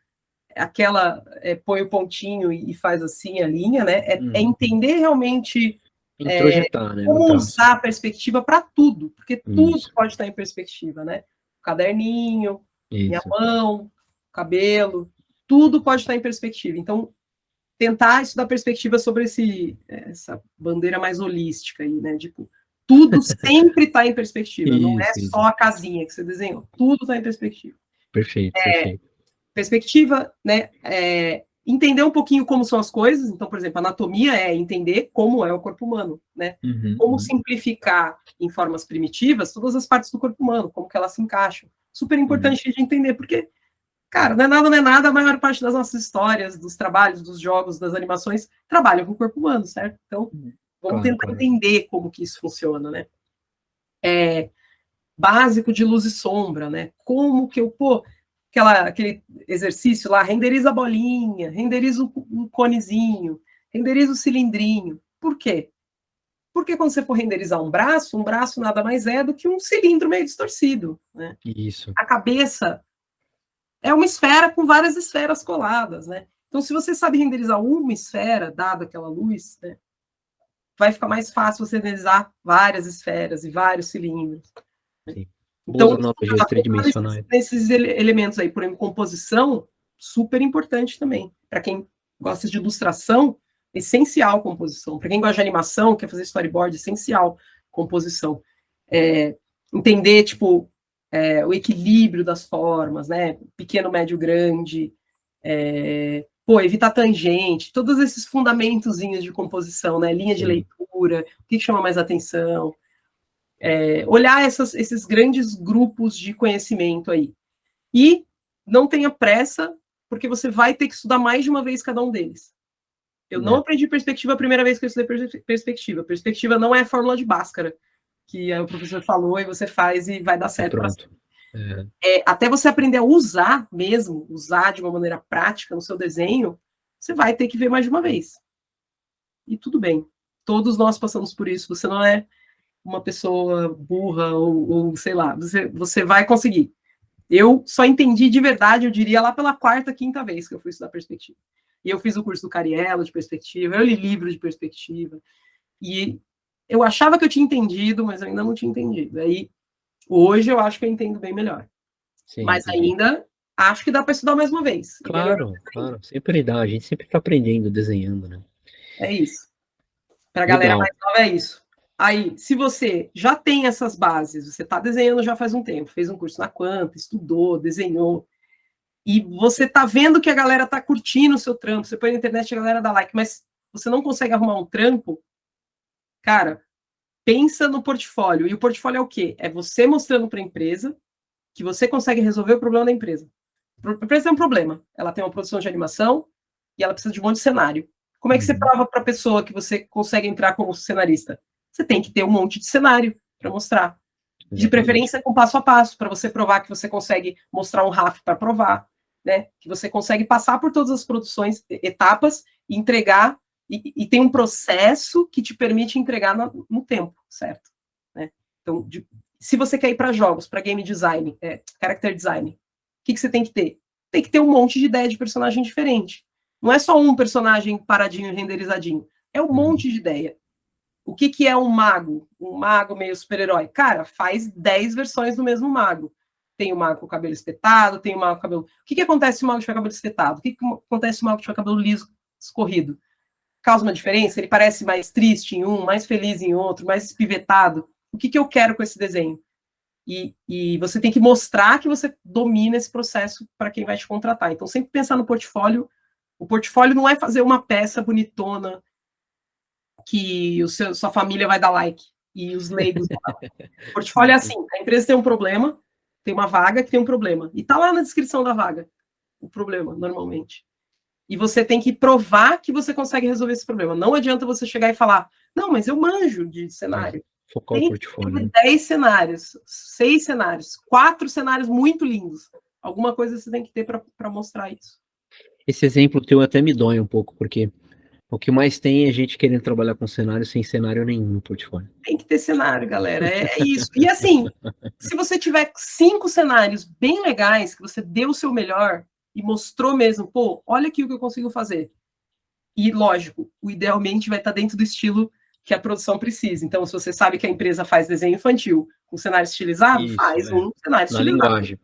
aquela, põe o pontinho e faz assim a linha, né? É Uhum. entender realmente Introjetar, né, no como traço. usar a perspectiva para tudo, porque tudo Isso, pode estar em perspectiva, né? O caderninho, minha isso. mão, cabelo, tudo pode estar em perspectiva. Então, tentar estudar perspectiva sobre essa bandeira mais holística aí, né? Tipo, tudo sempre está em perspectiva, não é Isso, só isso. a casinha que você desenhou, tudo está em perspectiva. Perfeito, perfeito. Perspectiva, né? Entender um pouquinho como são as coisas. Então, por exemplo, anatomia é entender como é o corpo humano, né? Uhum, Como uhum, simplificar em formas primitivas todas as partes do corpo humano, como que elas se encaixam. Super uhum. importante de entender, porque, cara, não é nada, a maior parte das nossas histórias, dos trabalhos, dos jogos, das animações, trabalham com o corpo humano, certo? Então, vamos Claro, tentar claro. entender como que isso funciona, né? Básico de luz e sombra, né? Como que eu, pô, aquele exercício lá, renderiza a bolinha, renderiza um conezinho, renderiza o cilindrinho. Por quê? Porque quando você for renderizar um braço nada mais é do que um cilindro meio distorcido, né? Isso. A cabeça é uma esfera com várias esferas coladas, né? Então, se você sabe renderizar uma esfera, dada aquela luz, né, vai ficar mais fácil você renderizar várias esferas e vários cilindros. Sim. Boas Então, analogias tridimensionais. nesses elementos aí, por exemplo, composição, super importante também. Para quem gosta de ilustração, essencial composição. Para quem gosta de animação, quer fazer storyboard, essencial composição. Entender, tipo, o equilíbrio das formas, né? Pequeno, médio, grande. Evitar tangente, todos esses fundamentozinhos de composição, né? Linha de Sim. leitura, o que chama mais atenção, olhar esses grandes grupos de conhecimento aí. E não tenha pressa, porque você vai ter que estudar mais de uma vez cada um deles. Eu não É, aprendi perspectiva a primeira vez que eu estudei perspectiva. Perspectiva não é fórmula de Bhaskara, que o professor falou e você faz e vai dar e certo para pronto. sempre. É, Até você aprender a usar mesmo, usar de uma maneira prática no seu desenho, você vai ter que ver mais de uma vez. E tudo bem. Todos nós passamos por isso. Você não é uma pessoa burra ou sei lá, você vai conseguir. Eu só entendi de verdade, eu diria, lá pela quarta, quinta vez que eu fui estudar perspectiva. E eu fiz o curso do Cariello de perspectiva, eu li livro de perspectiva, e eu achava que eu tinha entendido, mas eu ainda não tinha entendido. Aí, hoje eu acho que eu entendo bem melhor. sim, Mas entendi. ainda acho que dá para estudar mais uma vez. E melhor Claro, claro. Sempre dá. A gente sempre tá aprendendo, desenhando, né? é isso. Para a galera Legal. mais nova é isso. Aí, se você já tem essas bases, você está desenhando já faz um tempo, fez um curso na Quanta, estudou, desenhou, e você está vendo que a galera está curtindo o seu trampo, você põe na internet e a galera dá like, mas você não consegue arrumar um trampo, cara, pensa no portfólio. E o portfólio é o quê? É você mostrando para a empresa que você consegue resolver o problema da empresa. A empresa tem um problema. Ela tem uma produção de animação e ela precisa de um monte de cenário. Como é que você prova para a pessoa que você consegue entrar como cenarista? Você tem que ter um monte de cenário para mostrar. De preferência com passo a passo, para você provar que você consegue mostrar um RAF para provar, né? Que você consegue passar por todas as produções, etapas, e entregar, e tem um processo que te permite entregar no tempo, certo? Né? Então, se você quer ir para jogos, para game design, character design, o que você tem que ter? Tem que ter um monte de ideia de personagem diferente. Não é só um personagem paradinho e renderizadinho, é um monte de ideia. O que é um mago? Um mago meio super-herói? Cara, faz 10 versões do mesmo mago. Tem o mago com o cabelo espetado, tem o mago com o cabelo... O que acontece se o mago tiver cabelo espetado? O que acontece se o mago tiver cabelo liso, escorrido? Causa uma diferença? Ele parece mais triste em um, mais feliz em outro, mais espivetado. O que eu quero com esse desenho? E você tem que mostrar que você domina esse processo para quem vai te contratar. Então, sempre pensar no portfólio. O portfólio não é fazer uma peça bonitona que sua família vai dar like e os leigos vão dar like. O portfólio é assim, a empresa tem um problema, tem uma vaga que tem um problema, e tá lá na descrição da vaga o problema, normalmente. E você tem que provar que você consegue resolver esse problema. Não adianta você chegar e falar, não, mas eu manjo de cenário. Focar o portfólio. 10 cenários, 6 cenários, 4 cenários muito lindos. Alguma coisa você tem que ter para mostrar isso. Esse exemplo teu até me dói um pouco, porque o que mais tem é gente querendo trabalhar com cenário sem cenário nenhum no portfólio. Tem que ter cenário, galera. É isso. E assim, se você tiver 5 cenários bem legais, que você deu o seu melhor e mostrou mesmo, pô, olha aqui o que eu consigo fazer. E, lógico, o idealmente vai estar dentro do estilo que a produção precisa. Então, se você sabe que a empresa faz desenho infantil com cenário estilizado, isso, faz um cenário na estilizado. Linguagem.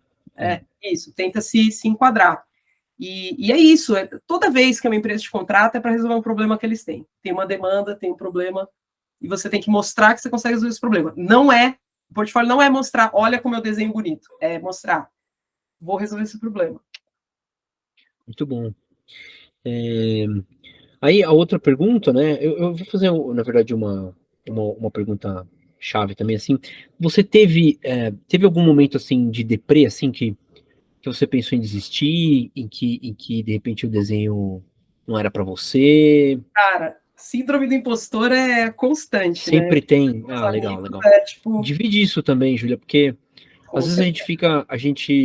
Isso, tenta se enquadrar. E é isso, toda vez que uma empresa te contrata é para resolver um problema que eles têm. Tem uma demanda, tem um problema, e você tem que mostrar que você consegue resolver esse problema. O portfólio não é mostrar, olha como eu desenho bonito, é mostrar, vou resolver esse problema. Muito bom. Aí a outra pergunta, né? Eu vou fazer, na verdade, uma pergunta chave também, assim. Você teve algum momento assim de deprê, assim, que você pensou em desistir, em que de repente o desenho não era para você? Cara, síndrome do impostor é constante, Sempre né? tem. Meus Legal, amigos, legal. tipo, Divide isso também, Júlia, porque às vezes a gente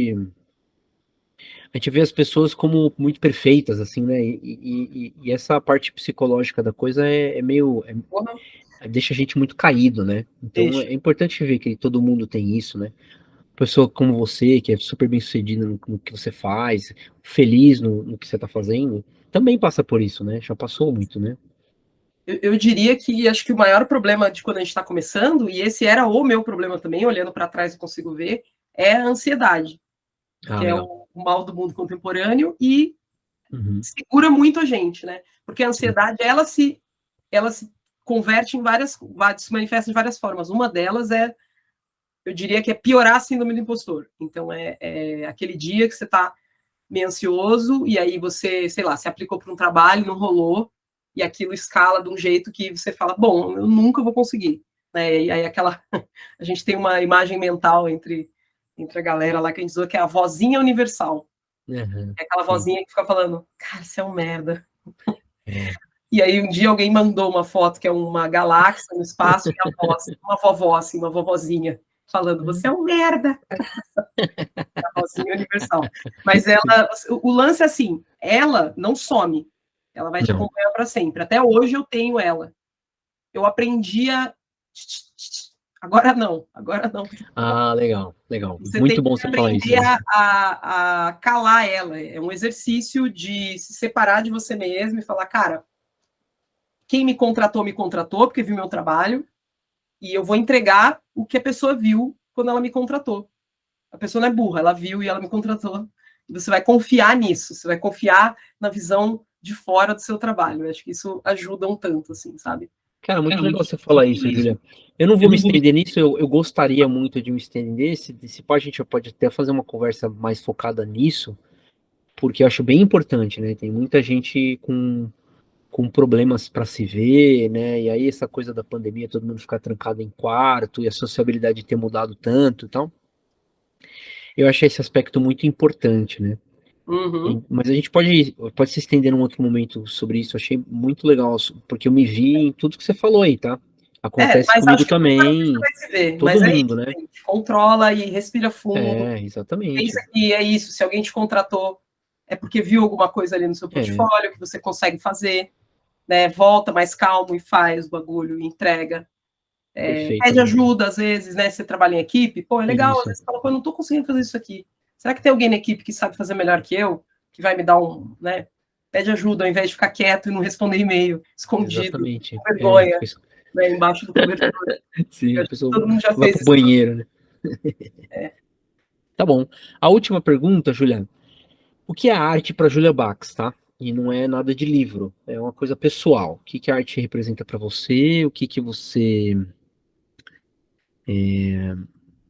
vê as pessoas como muito perfeitas, assim, né? E essa parte psicológica da coisa é meio. Deixa a gente muito caído, né? Então deixa. é importante ver que todo mundo tem isso, né? Pessoa como você, que é super bem sucedida no que você faz, feliz no que você tá fazendo, também passa por isso, né? Já passou muito, né? Eu diria que acho que o maior problema de quando a gente está começando, e esse era o meu problema também, olhando para trás eu consigo ver, é a ansiedade, que é Legal. o mal do mundo contemporâneo e Uhum. segura muito a gente, né? Porque a ansiedade, ela se converte em se manifesta de várias formas. Uma delas eu diria que é piorar a síndrome do impostor. Então, é aquele dia que você está meio ansioso e aí você, sei lá, se aplicou para um trabalho, não rolou, e aquilo escala de um jeito que você fala, bom, eu nunca vou conseguir. Né? E aí a gente tem uma imagem mental entre a galera lá que a gente diz que é a vozinha universal. Uhum. É aquela vozinha que fica falando, cara, você é um merda. É. E aí um dia alguém mandou uma foto que é uma galáxia no espaço e a voz, uma vovó, assim, uma vovozinha, falando, você é um merda. A vozinha universal. Mas o lance é assim, ela não some. Ela vai te acompanhar para sempre. Até hoje eu tenho ela. Eu aprendi a... Agora não. Legal, legal. Você Muito tem bom que você falar isso. aprender a calar ela. É um exercício de se separar de você mesmo e falar, cara, quem me contratou, porque viu meu trabalho, e eu vou entregar o que a pessoa viu quando ela me contratou. A pessoa não é burra, ela viu e ela me contratou. E você vai confiar nisso, você vai confiar na visão de fora do seu trabalho. Eu acho que isso ajuda um tanto, assim, sabe? Cara, muito legal você falar isso, Julia. Eu não vou me estender nisso, eu gostaria muito de me estender. Se pá, a gente já pode até fazer uma conversa mais focada nisso, porque eu acho bem importante, né? Tem muita gente com problemas para se ver, né? E aí essa coisa da pandemia, todo mundo ficar trancado em quarto e a sociabilidade ter mudado tanto, então eu achei esse aspecto muito importante, né? Uhum. Mas a gente pode se estender num outro momento sobre isso. Eu achei muito legal, porque eu me vi em tudo que você falou aí, tá? Acontece Mas comigo acho que você também, vai se ver. todo Mas é mundo, isso, né? gente. Controla e respira fundo. É, exatamente. Pensa que é isso. Se alguém te contratou, é porque viu alguma coisa ali no seu É, portfólio que você consegue fazer, né? Volta mais calmo e faz o bagulho e entrega. Pede perfeitamente. ajuda, às vezes, né? Você trabalha em equipe, pô, é legal. Às Isso, vezes você fala, pô, eu não tô conseguindo fazer isso aqui. Será que tem alguém na equipe que sabe fazer melhor que eu? Que vai me dar um, né? Pede ajuda ao invés de ficar quieto e não responder e-mail, escondido, exatamente. com vergonha, Isso. né? Embaixo do cobertor. Sim, Eu a acho que pessoa todo mundo já vai fez pro isso. banheiro, né? É. Tá bom. A última pergunta, Juliana. O que é arte para Julia Bax, tá? E não é nada de livro, é uma coisa pessoal. O que que a arte representa para você? O que que você,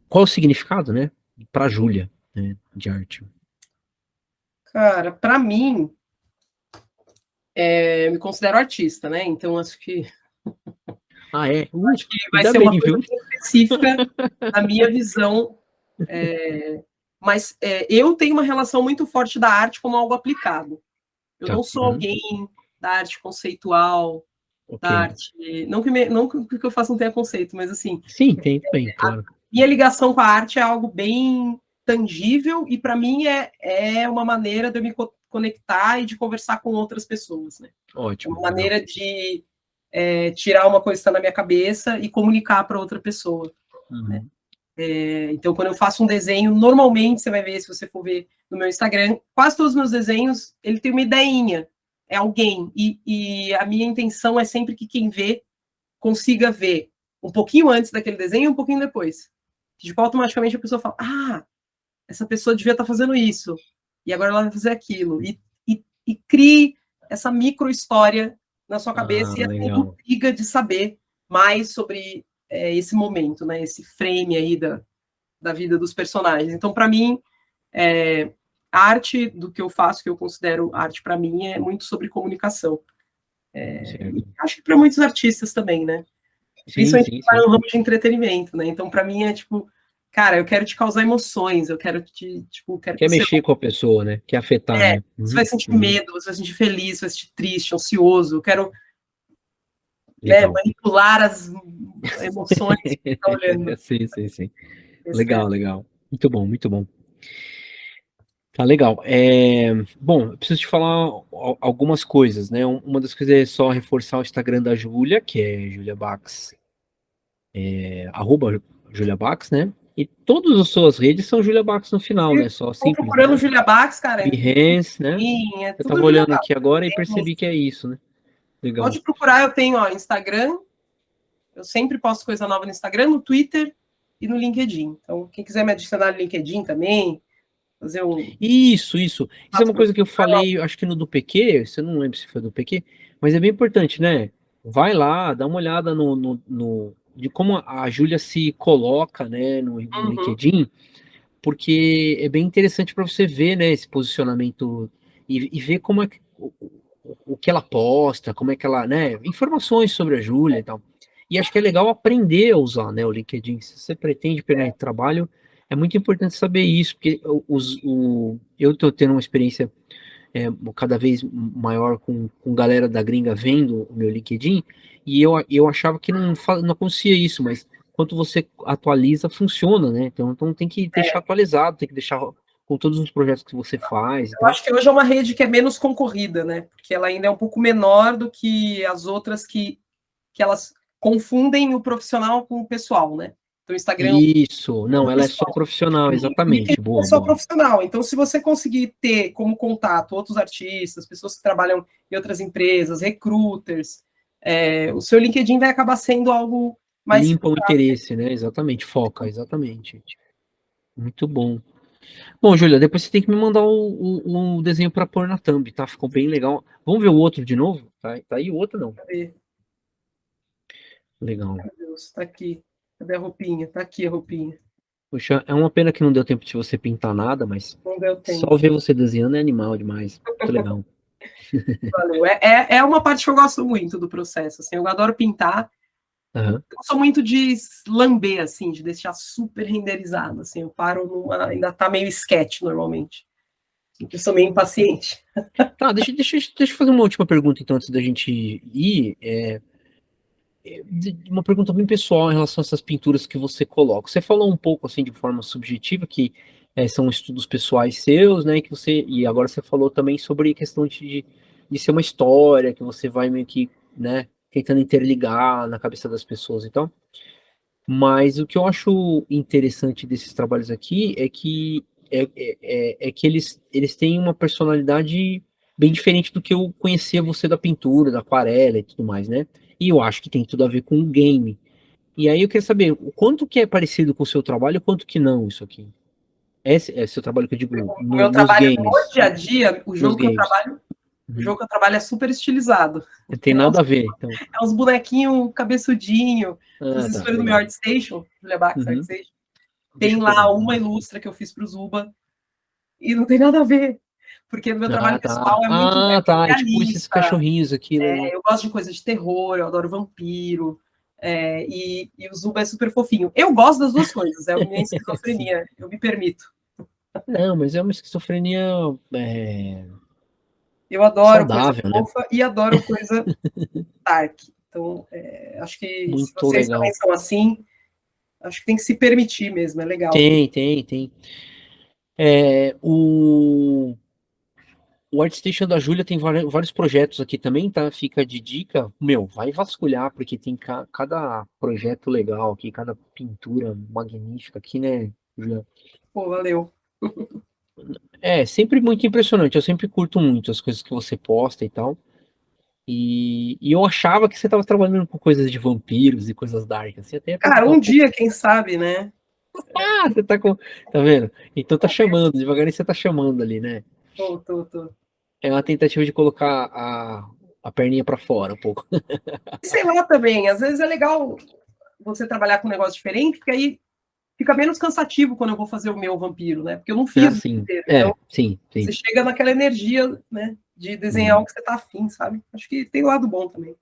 qual o significado, né, para Júlia, né, de arte? Cara, para mim, eu me considero artista, né? Então Ah, é? acho que vai Ainda ser uma bem, coisa viu? bem específica da minha visão. Mas eu tenho uma relação muito forte da arte como algo aplicado. Eu Tá. não sou alguém da arte conceitual, da Ok. arte. Não que eu faça não tenha conceito, mas assim, Sim, tem também, claro. minha ligação com a arte é algo bem tangível e para mim é uma maneira de eu me conectar e de conversar com outras pessoas, né? É uma Ótimo, legal. maneira de tirar uma coisa que está na minha cabeça e comunicar para outra pessoa. Né? Uhum. Então, quando eu faço um desenho, normalmente você vai ver, se você for ver no meu Instagram, quase todos os meus desenhos, ele tem uma ideinha, é alguém. E a minha intenção é sempre que quem vê consiga ver um pouquinho antes daquele desenho e um pouquinho depois. Tipo, automaticamente a pessoa fala, essa pessoa devia estar fazendo isso, e agora ela vai fazer aquilo. E crie essa micro história na sua cabeça Ah, e essa legal. intriga de saber mais sobre esse momento, né? Esse frame aí da vida dos personagens. Então, para mim, a arte do que eu faço, que eu considero arte para mim, é muito sobre comunicação. E Certo. acho que para muitos artistas também, né? Sim, Principalmente sim, que vai sim. no ramo de entretenimento, né? Então, para mim, é tipo, cara, eu quero te causar emoções, eu quero quero que Quer você mexer com a pessoa, né? Quer afetar, né? você Uhum, vai sentir uhum. medo, você vai sentir feliz, você vai sentir triste, ansioso, eu quero, né, Legal. manipular as emoções que você está olhando. Sim, sim, sim. Esse é. Legal, legal. Muito bom, muito bom. Tá legal. Bom, eu preciso te falar algumas coisas, né? Uma das coisas é só reforçar o Instagram da Júlia, que é Julia Bax, arroba Julia Bax, né? E todas as suas redes são Julia Bax no final, né? Só Estou simples, né? procurando Julia Bax, cara, Behance, né? sim, é Eu tudo tava Julia olhando Bax. aqui agora e percebi que é isso, né? Legal. Pode procurar, eu tenho, ó, Instagram, eu sempre posto coisa nova no Instagram, no Twitter e no LinkedIn. Então, quem quiser me adicionar no LinkedIn também, fazer um. Isso, isso. Isso é uma coisa que eu falei, acho que no do PQ, você não lembra se foi do PQ, mas é bem importante, né? Vai lá, dá uma olhada de como a Júlia se coloca, né, no Uhum. LinkedIn, porque é bem interessante para você ver, né, esse posicionamento e ver como é que, o que ela posta, como é que ela, né, informações sobre a Júlia e tal. E acho que é legal aprender a usar, né, o LinkedIn. Se você pretende pegar em trabalho, é muito importante saber isso, porque eu estou tendo uma experiência cada vez maior com galera da gringa vendo o meu LinkedIn, e eu achava que não acontecia isso, mas quando você atualiza, funciona, né? Então tem que deixar atualizado, tem que deixar com todos os projetos que você faz e Eu tal. acho que hoje é uma rede que é menos concorrida, né? Porque ela ainda é um pouco menor do que as outras que elas confundem o profissional com o pessoal, né? Então, o Instagram Isso, é não, o ela é só pessoal, profissional, o LinkedIn exatamente. é Boa, só boa. profissional. Então, se você conseguir ter como contato outros artistas, pessoas que trabalham em outras empresas, recruiters, o seu LinkedIn vai acabar sendo algo mais Limpa o focado. interesse, né? Exatamente, foca, exatamente. Muito bom. Bom, Júlia, depois você tem que me mandar o desenho para pôr na thumb, tá? Ficou bem legal. Vamos ver o outro de novo? Tá aí o outro não. Cadê? Legal. Meu Deus, tá aqui. Cadê a roupinha? Tá aqui a roupinha. Puxa, é uma pena que não deu tempo de você pintar nada, mas Não deu só tempo. ver você desenhando é animal demais. Muito legal. Valeu. É uma parte que eu gosto muito do processo. Assim, eu adoro pintar. Aham. Eu sou muito de lamber, assim, de deixar super renderizado. Assim, eu paro numa. Ainda tá meio sketch normalmente. Eu sou meio impaciente. Tá, deixa eu fazer uma última pergunta, então, antes da gente ir. Uma pergunta bem pessoal em relação a essas pinturas que você coloca. Você falou um pouco, assim, de forma subjetiva, que são estudos pessoais seus, né, e agora você falou também sobre questão de ser uma história, que você vai meio que, né, tentando interligar na cabeça das pessoas, então. Mas o que eu acho interessante desses trabalhos aqui é que eles têm uma personalidade bem diferente do que eu conhecia você da pintura, da aquarela e tudo mais, né? E eu acho que tem tudo a ver com o game. E aí eu queria saber o quanto que é parecido com o seu trabalho e o quanto que não, isso aqui. É seu trabalho que eu digo O meu nos trabalho no games. dia a dia, Nos games. o Uhum. jogo que eu trabalho é super estilizado. Não tem nada a ver, então. É uns bonequinhos cabeçudinho. Se Ah, vocês tá, forem no meu legal. ArtStation, Julia Bax Uhum. ArtStation, Deixa tem eu pegar lá aqui. uma ilustra que eu fiz para o Zuba e não tem nada a ver, porque no meu trabalho Ah, tá. pessoal Ah, muito tá. É tipo esses realista. cachorrinhos aqui, legal. Eu gosto de coisa de terror, eu adoro vampiro, e o Zuba é super fofinho. Eu gosto das duas coisas, é a minha Sim. esquizofrenia, eu me permito. Não, mas é uma esquizofrenia Eu adoro coisa saudável, né? fofa e adoro coisa dark. Então, acho que se Muito vocês também legal. são assim, acho que tem que se permitir mesmo, é legal. Tem. O ArtStation da Júlia tem vários projetos aqui também, tá? Fica de dica. Meu, vai vasculhar, porque tem cada projeto legal aqui, cada pintura magnífica aqui, né, Júlia? Pô, valeu. É, sempre muito impressionante. Eu sempre curto muito as coisas que você posta e tal. E eu achava que você estava trabalhando com coisas de vampiros e coisas dark, assim, até ia Cara, perguntar, um pô, dia, quem sabe, né? você tá com. Tá vendo? Então tá chamando, devagarinho você tá chamando ali, né? Tô. É uma tentativa de colocar a perninha pra fora um pouco. E sei lá também, às vezes é legal você trabalhar com um negócio diferente, porque aí fica menos cansativo quando eu vou fazer o meu vampiro, né? Porque eu não Ah, fiz o sim. inteiro. Então, É, sim, você sim. chega naquela energia, né? De desenhar o Uhum. que você tá afim, sabe? Acho que tem lado bom também.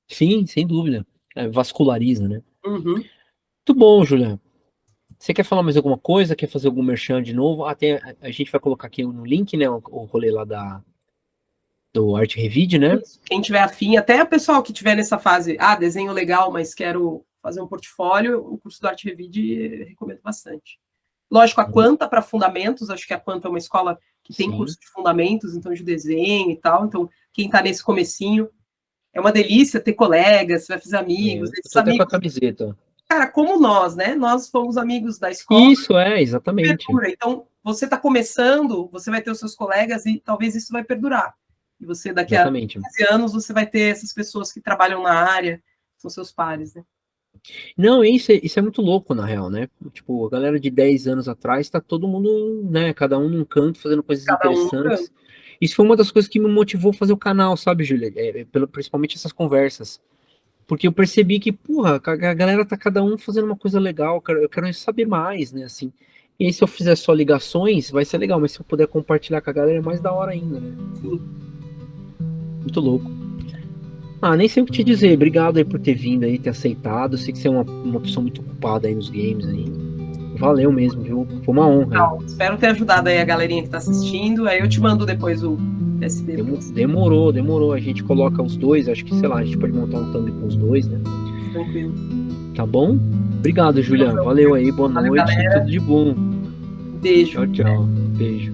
Sim, sem dúvida. É, vasculariza, né? Uhum. Muito bom, Juliano. Você quer falar mais alguma coisa? Quer fazer algum merchan de novo? Até a gente vai colocar aqui no link, né? O rolê lá do Art Revide, né? Isso. Quem tiver afim, até o pessoal que tiver nessa fase, desenho legal, mas quero fazer um portfólio, o curso do Arte Revide recomendo bastante. Lógico, a Uhum. Quanta para fundamentos, acho que a Quanta é uma escola que tem Sim. curso de fundamentos, então de desenho e tal, então quem está nesse comecinho, é uma delícia ter colegas, você vai fazer É, amigos, eu esses tô até com a amigos, camiseta. cara, como nós, né? Nós fomos amigos da escola, Isso, exatamente. perdura. Então, você está começando, você vai ter os seus colegas e talvez isso vai perdurar. E você, daqui a Exatamente. 15 anos, você vai ter essas pessoas que trabalham na área, são seus pares, né? Não, isso é muito louco, na real, né? Tipo, a galera de 10 anos atrás tá todo mundo, né? Cada um num canto fazendo coisas Cada um no interessantes. canto. Isso foi uma das coisas que me motivou a fazer o canal, sabe, Júlia? Principalmente essas conversas. Porque eu percebi que, porra, a galera tá cada um fazendo uma coisa legal, eu quero saber mais, né, assim. E aí, se eu fizer só ligações, vai ser legal, mas se eu puder compartilhar com a galera, é mais da hora ainda, né? Sim. Muito louco. Ah, nem sei o que te dizer. Obrigado aí por ter vindo aí, ter aceitado. Eu sei que você é uma pessoa muito ocupada aí nos games aí. Valeu mesmo, viu? Foi uma honra aí. Espero ter ajudado aí a galerinha que está assistindo. Aí eu te mando depois o PSD para você. Demorou. A gente coloca os dois, acho que, sei lá, a gente pode montar um thumb com os dois, né? Tranquilo. Tá bom? Obrigado, Julião. Valeu aí, boa Valeu, noite, galera. tudo de bom. Beijo. Tchau. Beijo.